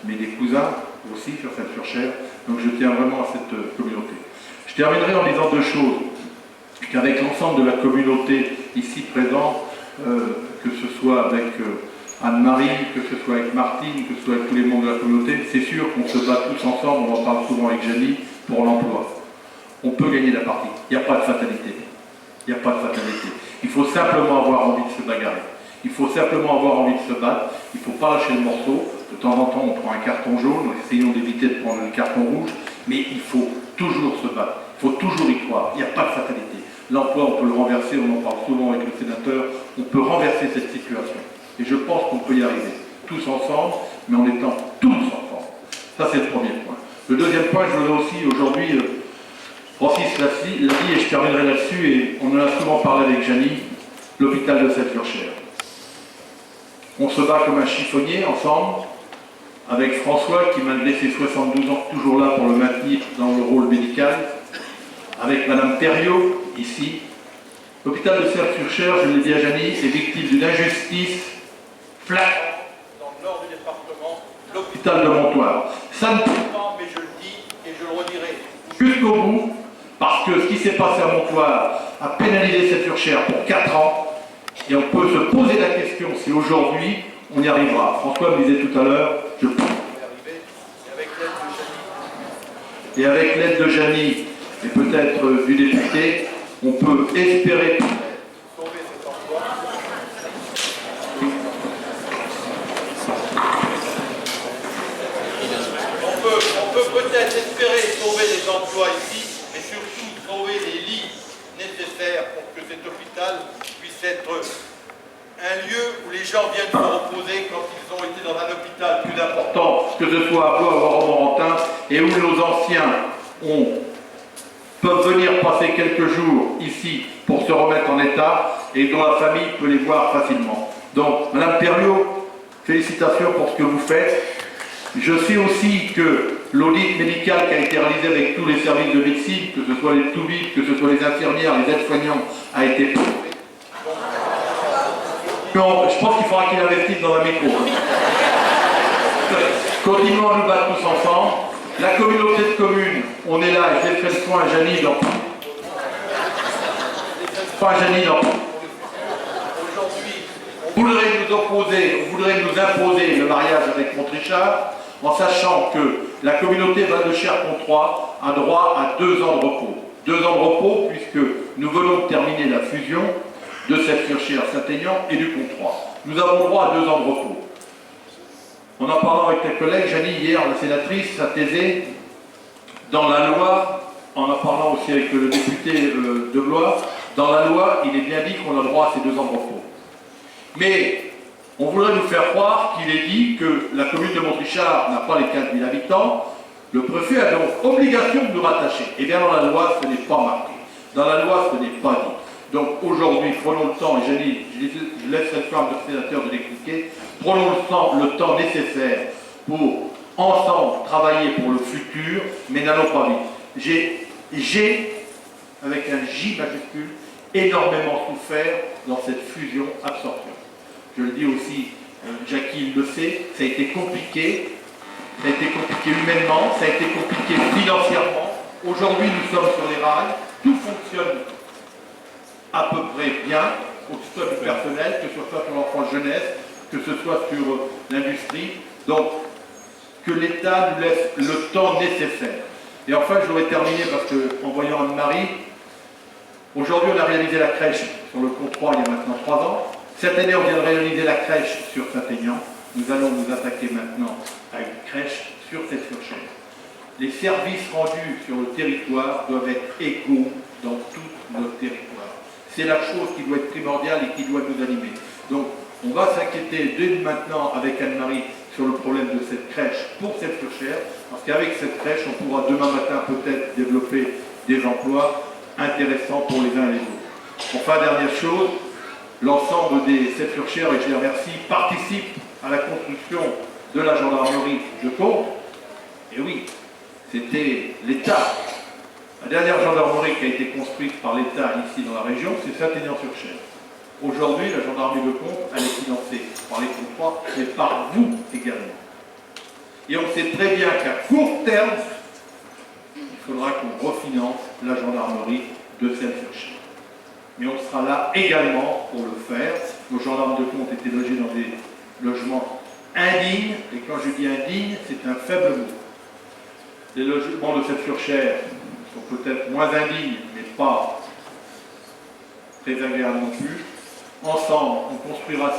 mais des cousins aussi sur cette Furchère. Donc je tiens vraiment à cette communauté. Je terminerai en disant 2 choses. Qu'avec l'ensemble de la communauté ici présente, que ce soit avec Anne-Marie, que ce soit avec Martine, que ce soit avec tous les membres de la communauté, c'est sûr qu'on se bat tous ensemble, on en parle souvent avec Janie, pour l'emploi. On peut gagner la partie, il n'y a pas de fatalité. Il n'y a pas de fatalité. Il faut simplement avoir envie de se bagarrer. Il faut simplement avoir envie de se battre, il ne faut pas lâcher le morceau. De temps en temps, on prend un carton jaune, essayons d'éviter de prendre le carton rouge, mais il faut toujours se battre, il faut toujours y croire, il n'y a pas de fatalité. l'emploi, on peut le renverser, on en parle souvent avec le sénateur, on peut renverser cette situation. Et je pense qu'on peut y arriver, tous ensemble, mais en étant tous ensemble. Ça, c'est le premier point. Le deuxième point, je voudrais aussi, aujourd'hui, Francis l'a dit, et je terminerai là-dessus, et on en a souvent parlé avec Janie, l'hôpital de Sèvres-sur-Cher. On se bat comme un chiffonnier, ensemble, avec François, qui malgré ses 72 ans, est toujours là pour le maintenir dans le rôle médical, avec Madame Thériault, ici. L'hôpital de Sèvres-sur-Cher, je l'ai dit à Janie, est victime d'une injustice flagrante dans le nord du département, l'hôpital de Montoire. Ça ne peut pas, mais je le dis et je le redirai jusqu'au bout, parce que ce qui s'est passé à Montoire a pénalisé Sèvres-sur-Cher pour 4 ans, et on peut se poser la question si aujourd'hui on y arrivera. François me disait tout à l'heure, je pense y arriver, et avec l'aide de Janie, et peut-être du député, on peut espérer sauver cet emploi. On peut peut-être espérer sauver les emplois ici, mais surtout sauver les lits nécessaires pour que cet hôpital puisse être un lieu où les gens viennent se reposer quand ils ont été dans un hôpital plus important, que ce soit à Blois ou à Romorantin, et où nos anciens peuvent venir passer quelques jours ici pour se remettre en état et dont la famille peut les voir facilement. Donc, Madame Thériault, félicitations pour ce que vous faites. Je sais aussi que l'audit médical qui a été réalisé avec tous les services de médecine, que ce soit les toubibs, que ce soit les infirmières, les aides-soignants, a été prouvé. Non, je pense qu'il faudra qu'il investisse dans un micro. Continuons à nous battre tous ensemble. La communauté de communes, on est là, et j'ai fait le point à Janie dans... Aujourd'hui, on voudrait nous opposer, on voudrait nous imposer le mariage avec Montrichard, en sachant que la communauté Val-de-Cher-Comtois a droit à 2 ans de repos. 2 ans de repos, puisque nous venons de terminer la fusion de Sèvres-sur-Cher, Saint-Aignan et du Comtois. Nous avons droit à 2 ans de repos. En parlant avec tes collègues, Janie, hier, la sénatrice, a taisé dans la loi, en parlant aussi avec le député de Blois, dans la loi, il est bien dit qu'on a droit à ces 2 ans de repos. Mais on voudrait nous faire croire qu'il est dit que la commune de Montrichard n'a pas les 15 000 habitants, le préfet a donc obligation de nous rattacher. Et bien dans la loi, ce n'est pas marqué. Dans la loi, ce n'est pas dit. Donc aujourd'hui, prenons le temps, et je laisse cette femme de sénateur de l'expliquer, prenons le temps nécessaire pour ensemble travailler pour le futur, mais n'allons pas vite. J'ai, avec un J majuscule, énormément souffert dans cette fusion-absorption. Je le dis aussi, Jackie le sait, ça a été compliqué humainement, ça a été compliqué financièrement. Aujourd'hui, nous sommes sur les rails, tout fonctionne à peu près bien, que ce soit du personnel, que ce soit sur l'enfance jeunesse, que ce soit sur l'industrie. Donc, que l'État nous laisse le temps nécessaire. Et enfin, je voudrais terminer parce que, en voyant Anne-Marie, aujourd'hui, on a réalisé la crèche sur le Comtois il y a maintenant 3 ans. Cette année, on vient de réaliser la crèche sur Saint-Aignan. Nous allons nous attaquer maintenant à une crèche sur Sèvres-sur-Cher. Les services rendus sur le territoire doivent être égaux dans tout notre territoire. C'est la chose qui doit être primordiale et qui doit nous animer. Donc, on va s'inquiéter dès maintenant avec Anne-Marie sur le problème de cette crèche pour Sèvres-sur-Cher, parce qu'avec cette crèche, on pourra demain matin peut-être développer des emplois intéressants pour les uns et les autres. Enfin, dernière chose, l'ensemble des Sèvres-sur-Cher, et je les remercie, participent à la construction de la gendarmerie de Comte. Et oui, c'était l'État. La dernière gendarmerie qui a été construite par l'État ici dans la région, c'est Saint-Aignan-sur-Cher. Aujourd'hui, la gendarmerie de Comte, elle est financée par les Comtois, mais par vous également. Et on sait très bien qu'à court terme, il faudra qu'on refinance la gendarmerie de Sèvres-sur-Cher. Mais on sera là également pour le faire. Nos gendarmes de Comte étaient logés dans des logements indignes, et quand je dis indignes, c'est un faible mot. Les logements de Sèvres-sur-Cher sont peut-être moins indignes, mais pas très agréables non plus. Ensemble, on construira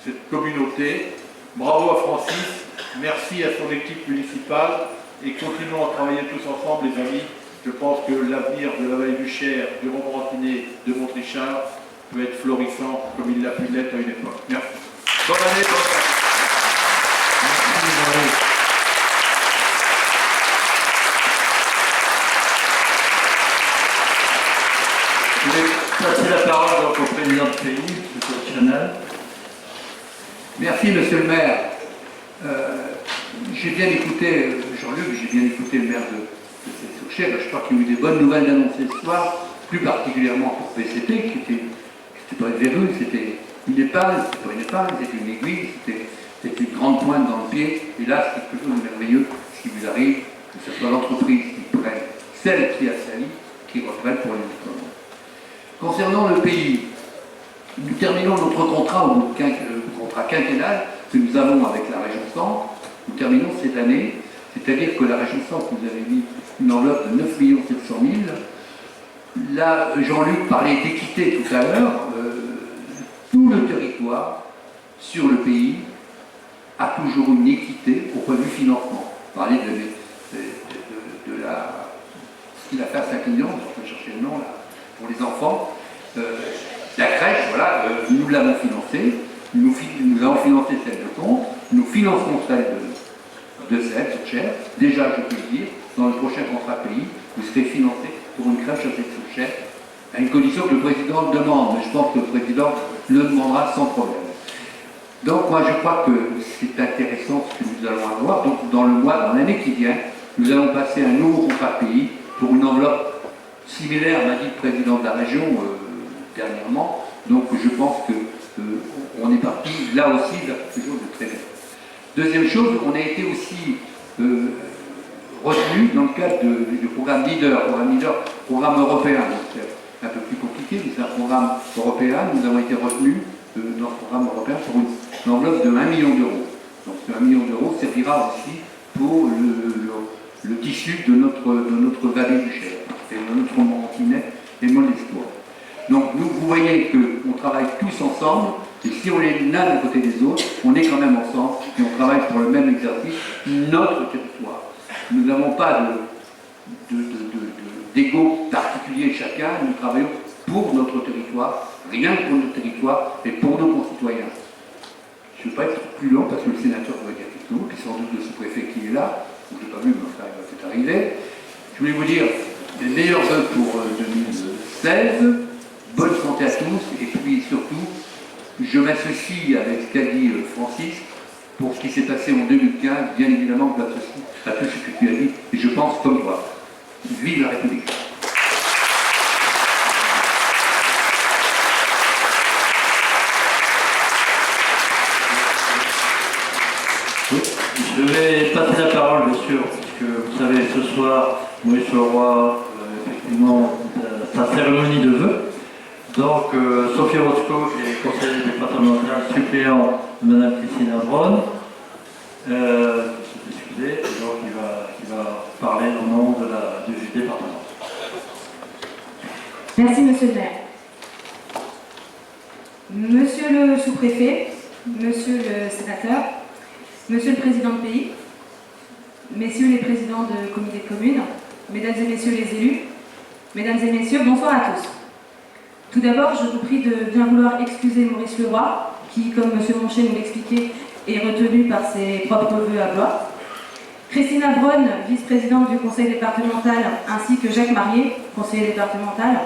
cette communauté. Bravo à Francis, merci à son équipe municipale, et continuons à travailler tous ensemble, les amis, Je pense que l'avenir de la vallée du Cher, du Romorantinet, de Montrichard peut être florissant comme il l'a pu l'être à une époque. Merci. Bonne année, bonne année. Je vais passer la parole donc au président de pays, M. Chanel. Merci, monsieur le maire. J'ai bien écouté Jean-Luc, j'ai bien écouté le maire de Celles-sur-Cher. Je crois qu'il y a eu des bonnes nouvelles d'annoncer ce soir, plus particulièrement pour PCP, qui c'était pas une verrue, c'était une épingle, c'était pas une épingle, c'était une aiguille, c'était une grande pointe dans le pied. Et là, c'est quelque chose de merveilleux, ce qui vous arrive, que ce soit l'entreprise qui prenne, celle qui a sali, qui reprenne pour les déploiements. Concernant le pays, nous terminons notre contrat, ou notre contrat quinquennal que nous avons avec la région Centre. Nous terminons cette année, c'est-à-dire que la région Centre nous avait mis une enveloppe de 9 700 000. Là, Jean-Luc parlait d'équité tout à l'heure. Tout le territoire sur le pays a toujours une équité au point de vue financement. On parlait de ce qu'il a fait à Saint-Quignon, je vais chercher le nom là, pour les enfants. La crèche, voilà, nous l'avons financée, nous avons financé celle de Comte, nous finançons celle de Celles-sur-Cher. Déjà, je peux le dire, dans le prochain contrat pays, vous serez financé pour une crèche à Celles-sur-Cher, à une condition que le président le demande, mais je pense que le président le demandera sans problème. Donc moi je crois que c'est intéressant ce que nous allons avoir. Donc dans l'année qui vient, nous allons passer un nouveau contrat pays pour une enveloppe similaire, m'a dit le président de la région dernièrement. Donc je pense qu'on est parti là aussi vers quelque chose de très bien. Deuxième chose, on a été aussi retenu dans le cadre du programme Leader, programme européen. Donc c'est un peu plus compliqué, mais c'est un programme européen. Nous avons été retenus dans ce programme européen pour une enveloppe de 1 million d'euros. Donc ce 1 million d'euros servira aussi pour le tissu de notre vallée du Cher, et de notre Romorantinet et Montespoir. Donc vous voyez qu'on travaille tous ensemble, et si on est l'un à côté des autres, on est quand même ensemble, et on travaille pour le même exercice, notre territoire. Nous n'avons pas d'ego particulier chacun, nous travaillons pour notre territoire, rien que pour notre territoire et pour nos concitoyens. Je ne vais pas être plus long parce que le sénateur doit dire quelque chose, puis sans doute le sous-préfet qui est là, je ne l'ai pas vu, mais enfin, c'est arrivé. Je voulais vous dire les meilleurs vœux pour 2016, bonne santé à tous, et puis surtout, je m'associe avec ce qu'a dit Francis pour ce qui s'est passé en 2015, bien évidemment, je m'associe à tout ce que tu as dit, et je pense comme toi. Vive la République! Je vais passer la parole, bien sûr, puisque vous savez, ce soir, Maurice Leroy, effectivement, sa cérémonie de vœux. Donc, Sophie Roscoe, qui est conseillère départementale suppléant de Mme Christine Abron, excusez, donc qui va parler au nom du département. Merci, monsieur le maire. Monsieur le sous-préfet, monsieur le sénateur, monsieur le président de pays, messieurs les présidents de comités de communes, mesdames et messieurs les élus, mesdames et messieurs, bonsoir à tous. Tout d'abord, je vous prie de bien vouloir excuser Maurice Leroy, qui, comme monsieur Monchet nous l'expliquait, est retenu par ses propres vœux à Blois. Christine Abron, vice-présidente du conseil départemental, ainsi que Jacques Marié, conseiller départemental,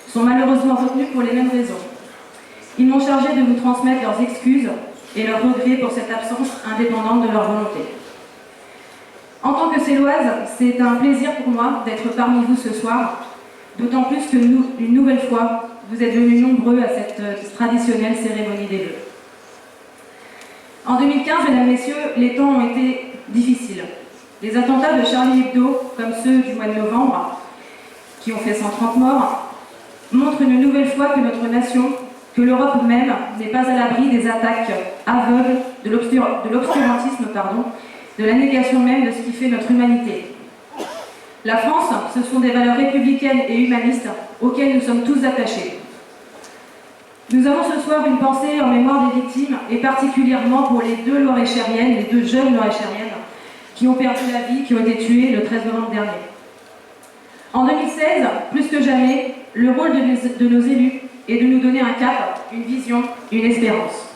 sont malheureusement retenus pour les mêmes raisons. Ils m'ont chargé de vous transmettre leurs excuses et leurs regrets pour cette absence indépendante de leur volonté. En tant que Céloise, c'est un plaisir pour moi d'être parmi vous ce soir, d'autant plus que une nouvelle fois, vous êtes venus nombreux à cette traditionnelle cérémonie des vœux. En 2015, mesdames et messieurs, les temps ont été difficiles. Les attentats de Charlie Hebdo, comme ceux du mois de novembre, qui ont fait 130 morts, montrent une nouvelle fois que notre nation, que l'Europe même, n'est pas à l'abri des attaques aveugles, de l'obscurantisme, de la négation même de ce qui fait notre humanité. La France, ce sont des valeurs républicaines et humanistes auxquelles nous sommes tous attachés. Nous avons ce soir une pensée en mémoire des victimes, et particulièrement pour les deux Loréchériennes, les deux jeunes Loréchériennes, qui ont perdu la vie, qui ont été tuées le 13 novembre dernier. En 2016, plus que jamais, le rôle de nos élus est de nous donner un cap, une vision, une espérance.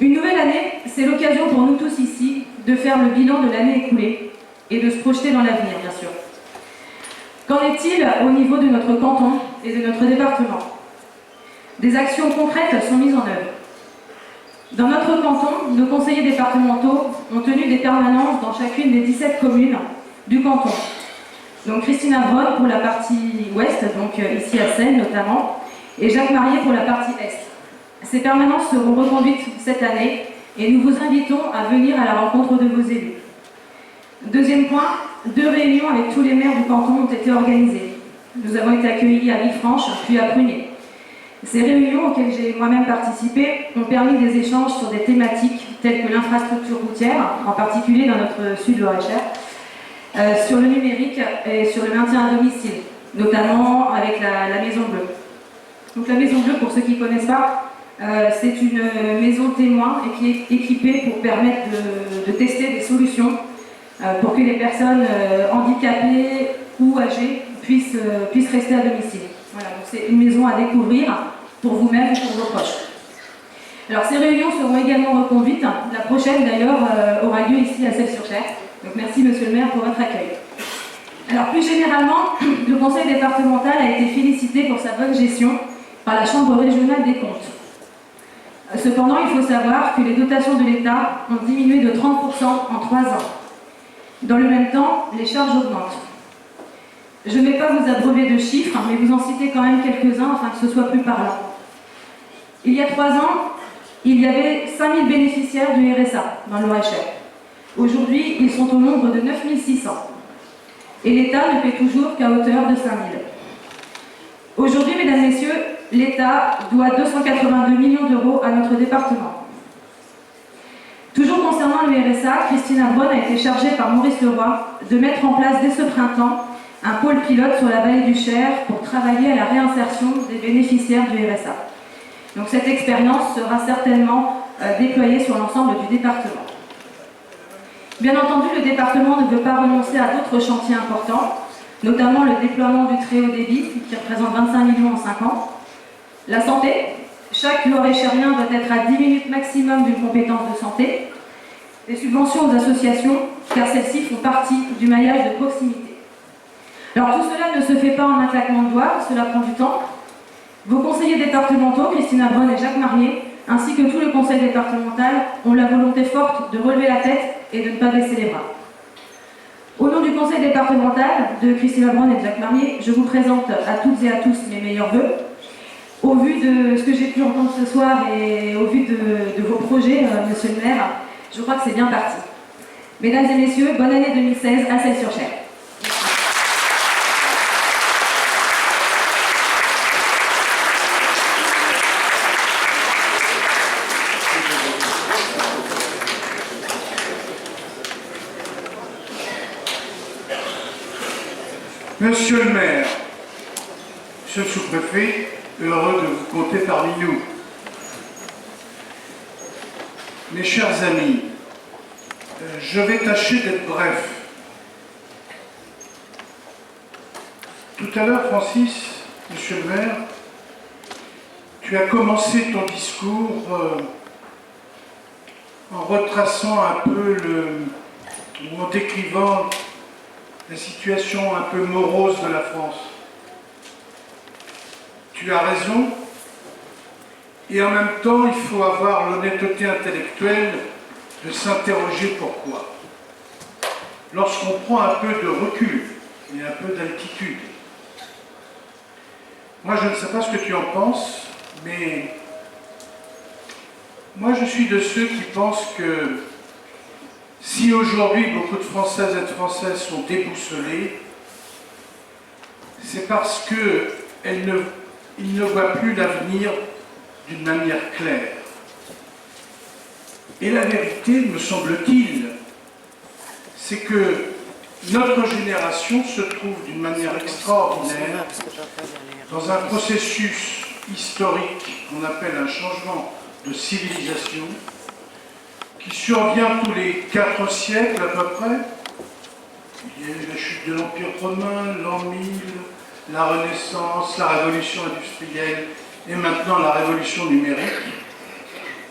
Une nouvelle année, c'est l'occasion pour nous tous ici de faire le bilan de l'année écoulée et de se projeter dans l'avenir, bien sûr. Qu'en est-il au niveau de notre canton et de notre département? Des actions concrètes sont mises en œuvre. Dans notre canton, nos conseillers départementaux ont tenu des permanences dans chacune des 17 communes du canton. Donc Christina Bronn pour la partie ouest, donc ici à Seine notamment, et Jacques Marié pour la partie est. Ces permanences seront reconduites cette année et nous vous invitons à venir à la rencontre de vos élus. Deuxième point, 2 réunions avec tous les maires du canton ont été organisées. Nous avons été accueillis à Villefranche puis à Prunier. Ces réunions auxquelles j'ai moi-même participé ont permis des échanges sur des thématiques telles que l'infrastructure routière, en particulier dans notre sud Loir-et-Cher, sur le numérique et sur le maintien à domicile, notamment avec la Maison Bleue. Donc la Maison Bleue, pour ceux qui ne connaissent pas, c'est une maison témoin et qui est équipée pour permettre de tester des solutions pour que les personnes handicapées ou âgées puissent rester à domicile. Voilà, donc c'est une maison à découvrir pour vous-même et pour vos proches. Alors ces réunions seront également reconduites. La prochaine d'ailleurs aura lieu ici à Celles-sur-Cher. Donc merci Monsieur le maire pour votre accueil. Alors plus généralement, le conseil départemental a été félicité pour sa bonne gestion par la Chambre régionale des comptes. Cependant, il faut savoir que les dotations de l'État ont diminué de 30% en 3 ans. Dans le même temps, les charges augmentent. Je ne vais pas vous abreuver de chiffres, mais vous en citer quand même quelques-uns afin que ce soit plus parlant. Il y a 3 ans, il y avait 5000 bénéficiaires du RSA dans le Loir-et-Cher. Aujourd'hui, ils sont au nombre de 9600. Et l'État ne paie toujours qu'à hauteur de 5000. Aujourd'hui, mesdames, messieurs, l'État doit 282 millions d'euros à notre département. Toujours concernant le RSA, Christina Bronn a été chargée par Maurice Leroy de mettre en place dès ce printemps un pôle pilote sur la vallée du Cher pour travailler à la réinsertion des bénéficiaires du RSA. Donc cette expérience sera certainement déployée sur l'ensemble du département. Bien entendu, le département ne veut pas renoncer à d'autres chantiers importants, notamment le déploiement du très haut débit, qui représente 25 millions en 5 ans. La santé, chaque Loir-et-Cherien doit être à 10 minutes maximum d'une compétence de santé. Les subventions aux associations, car celles-ci font partie du maillage de proximité. Alors tout cela ne se fait pas en un claquement de doigts, cela prend du temps. Vos conseillers départementaux, Christina Bronn et Jacques Marié, ainsi que tout le conseil départemental, ont la volonté forte de relever la tête et de ne pas baisser les bras. Au nom du conseil départemental de Christina Bronn et de Jacques Marié, je vous présente à toutes et à tous mes meilleurs vœux. Au vu de ce que j'ai pu entendre ce soir et au vu de vos projets, monsieur le maire, je crois que c'est bien parti. Mesdames et messieurs, bonne année 2016 à Celles-sur-Cher. Monsieur le maire, monsieur le sous-préfet, heureux de vous compter parmi nous. Mes chers amis, je vais tâcher d'être bref. Tout à l'heure, Francis, monsieur le maire, tu as commencé ton discours en retraçant un peu ou en décrivant la situation un peu morose de la France. Tu as raison, et en même temps, il faut avoir l'honnêteté intellectuelle de s'interroger pourquoi. Lorsqu'on prend un peu de recul et un peu d'altitude. Moi, je ne sais pas ce que tu en penses, mais moi, je suis de ceux qui pensent que si aujourd'hui beaucoup de Françaises et de Français sont déboussolés, c'est parce qu'ils ne voient plus l'avenir d'une manière claire. Et la vérité, me semble-t-il, c'est que notre génération se trouve d'une manière extraordinaire dans un processus historique qu'on appelle un changement de civilisation qui survient tous les 4 siècles à peu près, Il y a eu la chute de l'Empire romain, l'an 1000, la Renaissance, la révolution industrielle et maintenant la révolution numérique.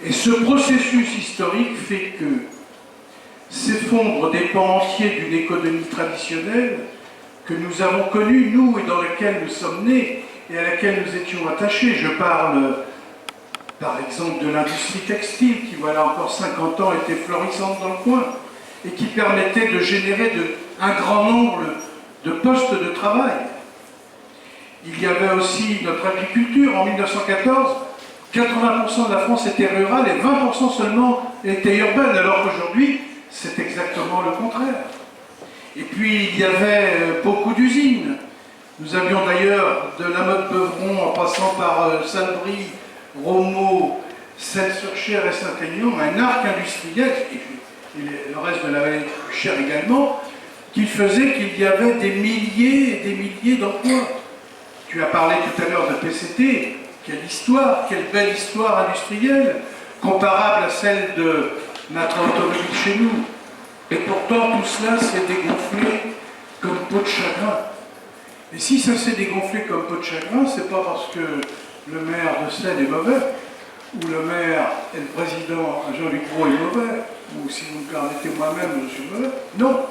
Et ce processus historique fait que s'effondrent des pans entiers d'une économie traditionnelle que nous avons connue, nous, et dans laquelle nous sommes nés et à laquelle nous étions attachés. Je parle, par exemple, de l'industrie textile qui, voilà encore 50 ans, était florissante dans le coin et qui permettait de générer un grand nombre de postes de travail. Il y avait aussi notre agriculture. En 1914, 80% de la France était rurale et 20% seulement était urbaine, alors qu'aujourd'hui, c'est exactement le contraire. Et puis, il y avait beaucoup d'usines. Nous avions d'ailleurs de la Motte-Beuvron, en passant par Salbris, Romeau, Celles-sur-Cher et Saint-Aignan, un arc industriel, et le reste de la vallée de Cher également, qui faisait qu'il y avait des milliers et des milliers d'emplois. Tu as parlé tout à l'heure de PCT, quelle histoire, quelle belle histoire industrielle, comparable à celle de notre automobile chez nous. Et pourtant, tout cela s'est dégonflé comme peau de chagrin. Et si ça s'est dégonflé comme peau de chagrin, c'est pas parce que le maire de Seine est mauvais, ou le maire et le président Jean-Luc Brault est mauvais, ou si vous me permettez moi-même, je suis mauvais. Non,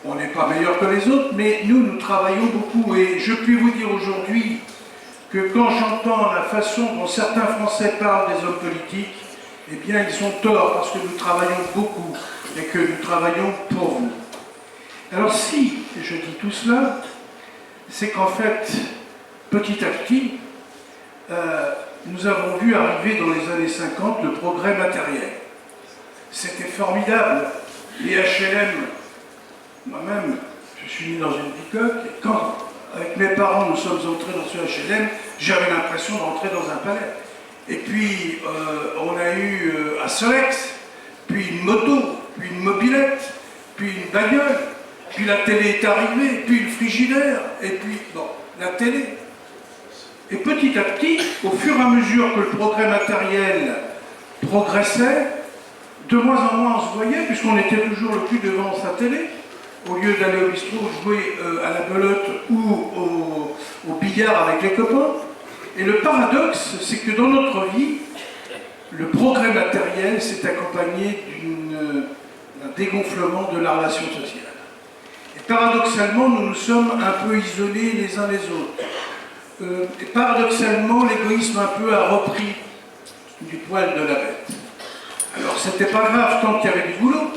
on n'est pas meilleur que les autres, mais nous travaillons beaucoup. Et je puis vous dire aujourd'hui que quand j'entends la façon dont certains Français parlent des hommes politiques, eh bien, ils ont tort, parce que nous travaillons beaucoup et que nous travaillons pour vous. Alors si je dis tout cela, c'est qu'en fait, petit à petit, nous avons vu arriver dans les années 50 le progrès matériel. C'était formidable. Les HLM, moi-même, je suis né dans une bicoque, et quand, avec mes parents, nous sommes entrés dans ce HLM, j'avais l'impression d'entrer dans un palais. Et puis, on a eu à Solex, puis une moto, puis une mobilette, puis une bagnole, puis la télé est arrivée, puis le frigidaire, et puis, bon, la télé. Et petit à petit, au fur et à mesure que le progrès matériel progressait, de moins en moins on se voyait, puisqu'on était toujours le plus devant sa télé, au lieu d'aller au bistrot jouer à la belote ou au billard avec les copains. Et le paradoxe, c'est que dans notre vie, le progrès matériel s'est accompagné d'un dégonflement de la relation sociale. Et paradoxalement, nous nous sommes un peu isolés les uns les autres. Et paradoxalement, l'égoïsme un peu a repris du poil de la bête. Alors, c'était pas grave tant qu'il y avait du boulot,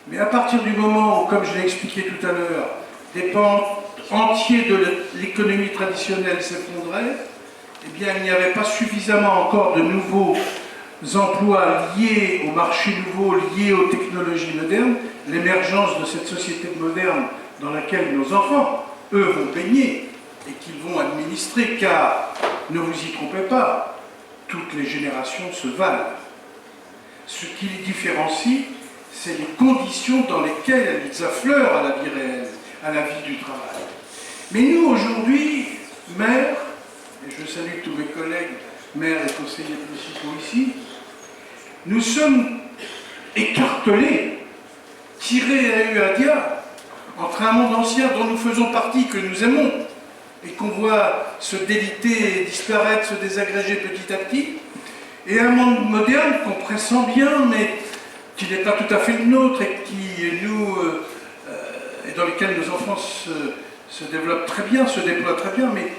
mais à partir du moment où, comme je l'ai expliqué tout à l'heure, des pans entiers de l'économie traditionnelle s'effondraient, eh bien, il n'y avait pas suffisamment encore de nouveaux emplois liés au marché nouveau, liés aux technologies modernes, l'émergence de cette société moderne dans laquelle nos enfants, eux, vont baigner et qu'ils vont administrer, car, ne vous y trompez pas, toutes les générations se valent. Ce qui les différencie, c'est les conditions dans lesquelles ils affleurent à la vie réelle, à la vie du travail. Mais nous, aujourd'hui, maires, et je salue tous mes collègues, maires et conseillers municipaux ici, nous sommes écartelés, tirés à Euadia, entre un monde ancien dont nous faisons partie, que nous aimons, et qu'on voit se déliter, disparaître, se désagréger petit à petit, et un monde moderne qu'on pressent bien, mais qui n'est pas tout à fait le nôtre, et qui, nous, et dans lequel nos enfants se développent très bien, se déploient très bien, mais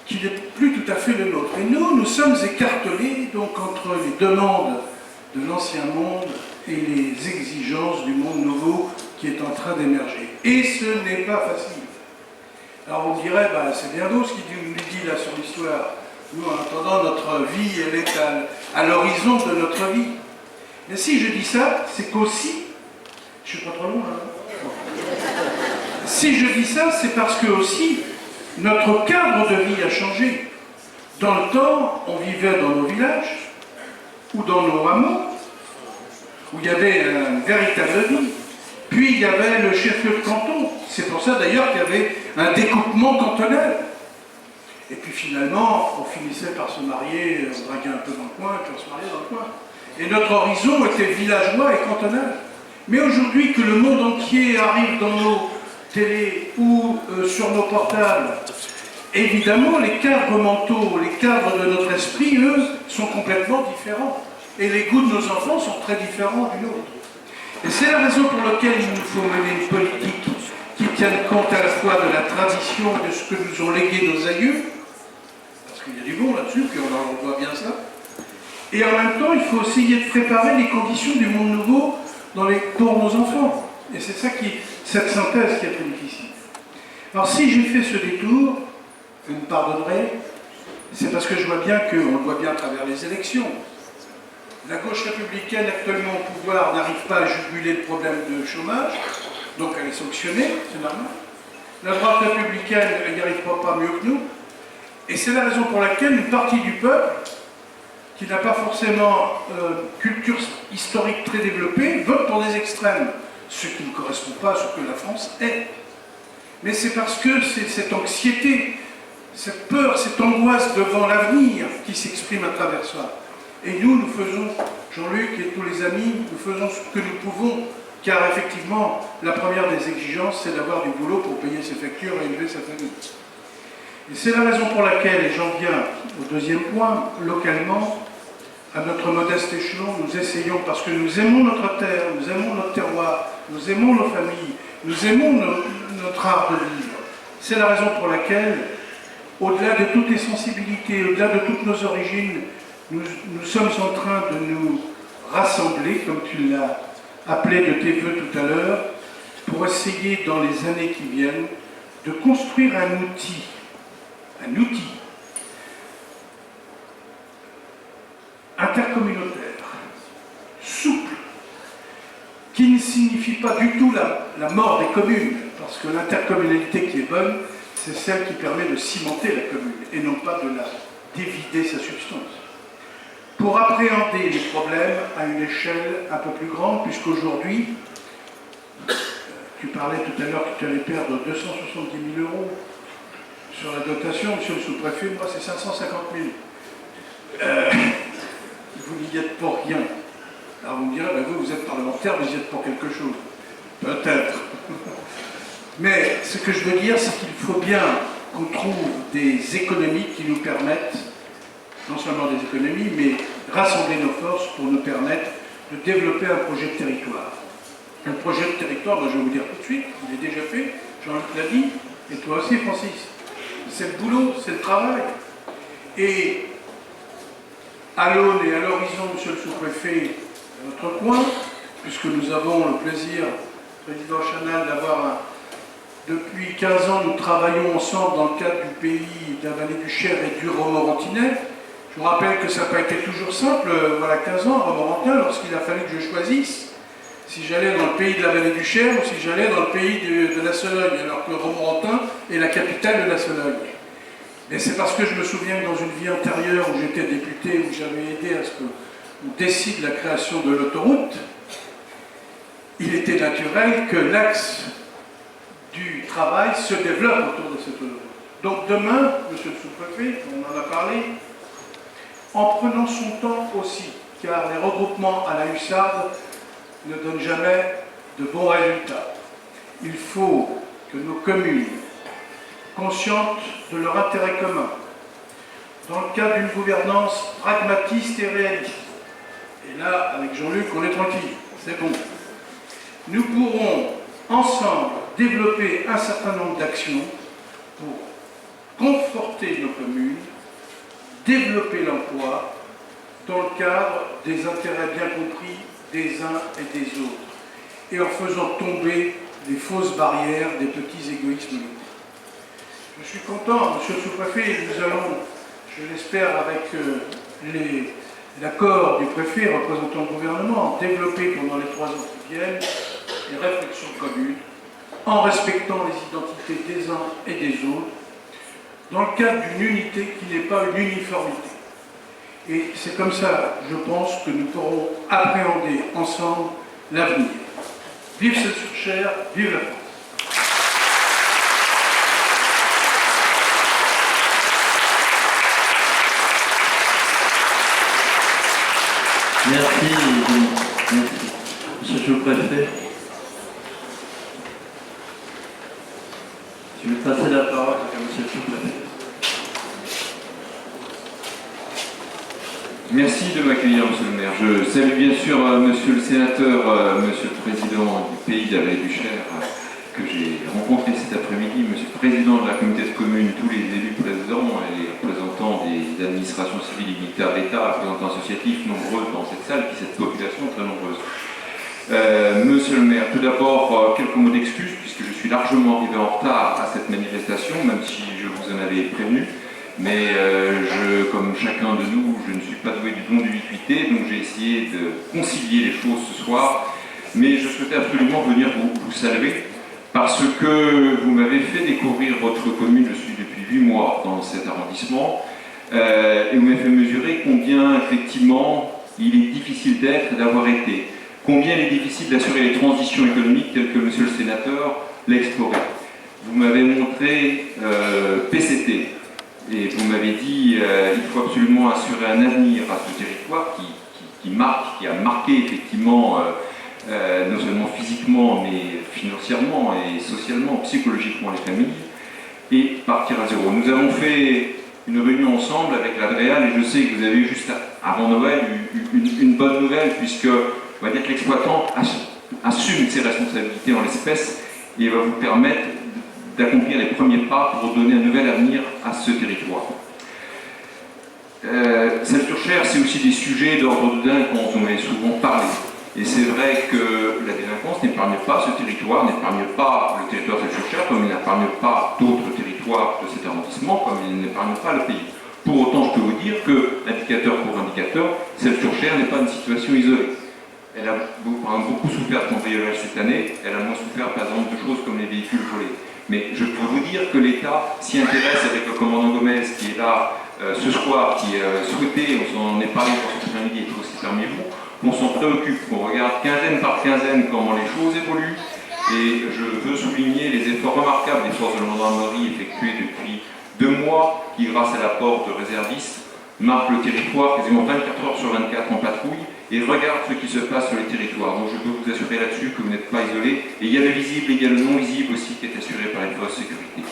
qui n'est plus tout à fait le nôtre. Et nous sommes écartelés donc entre les demandes de l'ancien monde et les exigences du monde nouveau qui est en train d'émerger. Et ce n'est pas facile. Alors on dirait, c'est bien beau ce qu'il nous dit là sur l'histoire. Nous, en attendant, notre vie, elle est à l'horizon de notre vie. Mais si je dis ça, c'est qu'aussi, je suis pas trop loin, hein. Si je dis ça, c'est parce que aussi, notre cadre de vie a changé. Dans le temps, on vivait dans nos villages, ou dans nos hameaux, où il y avait une véritable vie. Puis il y avait le chef-lieu de canton. C'est pour ça d'ailleurs qu'il y avait un découpement cantonal. Et puis finalement, on finissait par se marier, on draguait un peu dans le coin, et puis on se mariait dans le coin. Et notre horizon était villageois et cantonal. Mais aujourd'hui que le monde entier arrive dans nos télé ou sur nos portables, évidemment, les cadres mentaux, les cadres de notre esprit, eux, sont complètement différents. Et les goûts de nos enfants sont très différents du nôtre. Et c'est la raison pour laquelle il nous faut mener une politique qui tienne compte à la fois de la tradition et de ce que nous ont légué nos aïeux, parce qu'il y a du bon là-dessus, puis on voit bien ça. Et en même temps, il faut essayer de préparer les conditions du monde nouveau pour nos enfants. Et c'est ça cette synthèse qui est très difficile. Alors si j'ai fait ce détour, vous me pardonnerez, c'est parce que je vois bien qu'on le voit bien à travers les élections. La gauche républicaine actuellement au pouvoir n'arrive pas à juguler le problème de chômage, donc elle est sanctionnée, c'est normal. La droite républicaine, elle n'y arrive pas mieux que nous. Et c'est la raison pour laquelle une partie du peuple, qui n'a pas forcément culture historique très développée, vote pour des extrêmes, ce qui ne correspond pas à ce que la France est. Mais c'est parce que c'est cette anxiété, cette peur, cette angoisse devant l'avenir qui s'exprime à travers ça. Et nous faisons, Jean-Luc et tous les amis, nous faisons ce que nous pouvons, car effectivement, la première des exigences, c'est d'avoir du boulot pour payer ses factures et élever sa famille. Et c'est la raison pour laquelle, et j'en viens au deuxième point, localement, à notre modeste échelon, nous essayons, parce que nous aimons notre terre, nous aimons notre terroir, nous aimons nos familles, nous aimons notre art de vivre. C'est la raison pour laquelle, au-delà de toutes les sensibilités, au-delà de toutes nos origines, nous sommes en train de nous rassembler, comme tu l'as appelé de tes voeux tout à l'heure, pour essayer, dans les années qui viennent, de construire un outil intercommunautaire, souple, qui ne signifie pas du tout la mort des communes, parce que l'intercommunalité qui est bonne, c'est celle qui permet de cimenter la commune, et non pas de la dévider sa substance. Pour appréhender les problèmes à une échelle un peu plus grande, puisqu'aujourd'hui, tu parlais tout à l'heure que tu allais perdre 270 000 € sur la dotation, monsieur le sous-préfet, moi c'est 550 000. Vous n'y êtes pour rien. Alors vous me direz, ben vous êtes parlementaire, vous y êtes pour quelque chose. Peut-être. Mais ce que je veux dire, c'est qu'il faut bien qu'on trouve des économies qui nous permettent, non seulement des économies, mais rassembler nos forces pour nous permettre de développer un projet de territoire. Un projet de territoire, ben je vais vous dire tout de suite, il est déjà fait, Jean-Luc l'a dit, et toi aussi Francis. C'est le boulot, c'est le travail. Et à l'aune et à l'horizon, monsieur le sous-préfet, de notre coin, puisque nous avons le plaisir, président Chanal, d'avoir depuis 15 ans, nous travaillons ensemble dans le cadre du pays de la vallée du Cher et du Romorantinais. Je vous rappelle que ça n'a pas été toujours simple, voilà 15 ans, à Romorantin, lorsqu'il a fallu que je choisisse si j'allais dans le pays de la vallée du Cher ou si j'allais dans le pays de la Sologne, alors que Romorantin est la capitale de la Sologne. Et c'est parce que je me souviens que dans une vie antérieure où j'étais député, où j'avais aidé à ce qu'on décide la création de l'autoroute, il était naturel que l'axe du travail se développe autour de cette autoroute. Donc demain, monsieur le sous-préfet, on en a parlé, en prenant son temps aussi, car les regroupements à la hussarde ne donnent jamais de bons résultats. Il faut que nos communes, conscientes de leur intérêt commun, dans le cadre d'une gouvernance pragmatiste et réaliste, et là, avec Jean-Luc, on est tranquille, c'est bon, nous pourrons ensemble développer un certain nombre d'actions pour conforter nos communes, développer l'emploi dans le cadre des intérêts bien compris des uns et des autres, et en faisant tomber les fausses barrières des petits égoïsmes locaux. Je suis content, monsieur le sous-préfet, nous allons, je l'espère, avec l'accord du préfet représentant le gouvernement, développer pendant les 3 ans qui viennent des réflexions communes, en respectant les identités des uns et des autres, dans le cadre d'une unité qui n'est pas une uniformité. Et c'est comme ça, je pense, que nous pourrons appréhender ensemble l'avenir. Vive cette surchère, vive la France. Merci. Monsieur le sous-préfet. passer la parole à monsieur le sous-préfet. Merci de m'accueillir, monsieur le maire. Je salue bien sûr monsieur le sénateur, monsieur le président du pays d'Avray-Buchères, que j'ai rencontré cet après-midi, monsieur le président de la communauté de communes, tous les élus présents et les représentants des administrations civiles et militaires d'État, représentants associatifs nombreux dans cette salle, puis cette population très nombreuse. Monsieur le maire, tout d'abord, quelques mots d'excuses, puisque je suis largement arrivé en retard à cette manifestation, même si je vous en avais prévenu. Mais comme chacun de nous, je ne suis pas doué du don d'ubiquité, donc j'ai essayé de concilier les choses ce soir. Mais je souhaitais absolument venir vous saluer, parce que vous m'avez fait découvrir votre commune. Je suis depuis 8 mois dans cet arrondissement, et vous m'avez fait mesurer combien, effectivement, il est difficile d'être et d'avoir été. Combien il est difficile d'assurer les transitions économiques telles que monsieur le sénateur l'a exploré. Vous m'avez montré PCT. Et vous m'avez dit il faut absolument assurer un avenir à ce territoire qui a marqué effectivement, non seulement physiquement, mais financièrement et socialement, psychologiquement les familles, et partir à zéro. Nous avons fait une réunion ensemble avec l'Adréal, et je sais que vous avez eu juste avant Noël une bonne nouvelle, puisque on va dire que l'exploitant assume ses responsabilités en l'espèce et va vous permettre d'accomplir les premiers pas pour donner un nouvel avenir à ce territoire. Celles-sur-Cher, c'est aussi des sujets d'ordre de délinquance, on en a souvent parlé. Et c'est vrai que la délinquance n'épargne pas ce territoire, n'épargne pas le territoire de Celles-sur-Cher, comme il n'épargne pas d'autres territoires de cet arrondissement, comme il n'épargne pas le pays. Pour autant, je peux vous dire que, indicateur pour indicateur, Celles-sur-Cher n'est pas une situation isolée. Elle a beaucoup souffert de cambriolage cette année, elle a moins souffert par exemple de choses comme les véhicules volés. Mais je peux vous dire que l'État s'y intéresse avec le commandant Gomez qui est là ce soir, qui souhaitait, on s'en est parlé pour cet après-midi et aussi parmi vous, qu'on s'en préoccupe, qu'on regarde quinzaine par quinzaine comment les choses évoluent. Et je veux souligner les efforts remarquables des forces de gendarmerie effectués depuis 2 mois, qui grâce à l'apport de réservistes, marquent le territoire quasiment 24 heures sur 24 en patrouille et regardent ce qui se passe sur les territoires. Donc je peux vous assurer là-dessus que vous n'êtes pas isolés. Et il y a le visible et il y a le non visible aussi qui est assuré par les forces de sécurité.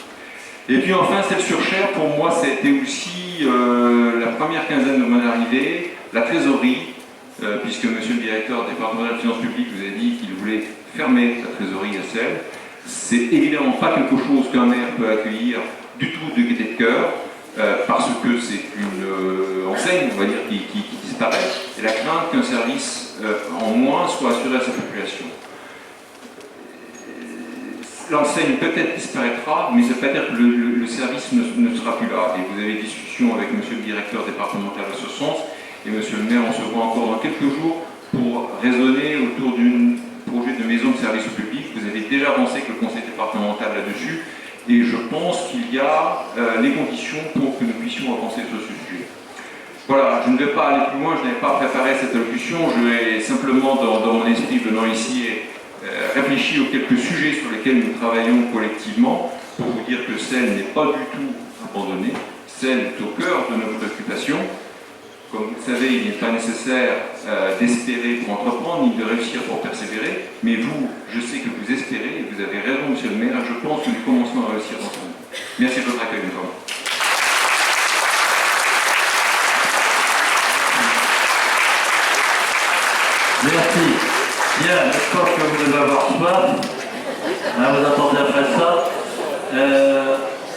Et puis enfin, Celles-sur-Cher, pour moi, ça a été aussi la première quinzaine de mon arrivée, la trésorerie, puisque monsieur le directeur départemental de la finance publique vous a dit qu'il voulait fermer la trésorerie à Celles. C'est évidemment pas quelque chose qu'un maire peut accueillir du tout de gaieté de cœur, parce que c'est une enseigne, on va dire, qui disparaît, et la crainte qu'un service en moins soit assuré à sa population. L'enseigne peut-être disparaîtra, mais ça ne veut pas dire que le service ne sera plus là. Et vous avez discussion avec monsieur le directeur départemental à ce sens, et monsieur le maire, on se voit encore dans quelques jours pour raisonner autour d'un projet de maison de service au public. Vous avez déjà avancé avec le conseil départemental là-dessus, et je pense qu'il y a les conditions pour que nous puissions avancer sur ce sujet. Voilà, je ne vais pas aller plus loin, je n'avais pas préparé cette allocution, je vais simplement, dans mon esprit venant ici, réfléchir aux quelques sujets sur lesquels nous travaillons collectivement, pour vous dire que Celles n'est pas du tout abandonnée, Celles est au cœur de nos préoccupations. Comme vous le savez, il n'est pas nécessaire d'espérer pour entreprendre, ni de réussir pour persévérer, mais vous, je sais que vous espérez, et vous avez raison, monsieur le maire, je pense que nous commençons à réussir ensemble. Merci de votre accueil, une fois. Merci. Bien, je pense que vous devez avoir soif. Vous attendez après ça.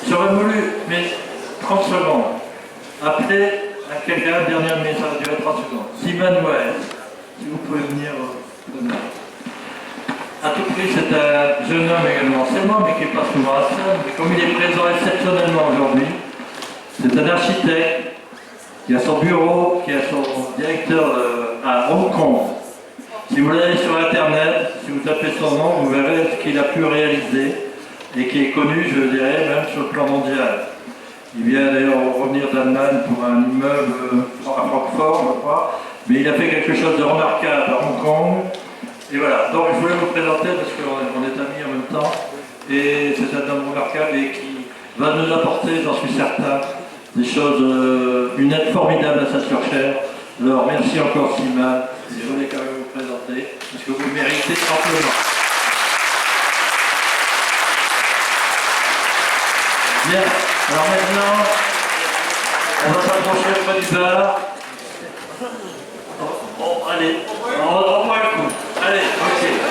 J'aurais voulu, mais 30 secondes, appeler à quelqu'un, dernier message, durée 30 secondes. Simone Noël, si vous pouvez venir. À tout prix, c'est un jeune homme également, c'est moi, mais qui n'est pas souvent à Celles. Mais comme il est présent exceptionnellement aujourd'hui, c'est un architecte qui a son bureau, qui a son directeur à Hong Kong. Si vous allez sur Internet, si vous tapez son nom, vous verrez ce qu'il a pu réaliser et qui est connu, je dirais, même sur le plan mondial. Il vient d'ailleurs revenir d'Allemagne pour un immeuble à Francfort, je crois, mais il a fait quelque chose de remarquable à Hong Kong. Et voilà, donc je voulais vous présenter parce qu'on est amis en même temps, et c'est un homme remarquable et qui va nous apporter, j'en suis certain, des choses, une aide formidable à Celles-sur-Cher. Alors merci encore Simone, je voulais quand même vous présenter, parce que vous le méritez amplement. Alors maintenant, on va s'approcher près du bar. Allez, on reprend un coup. Allez, ok.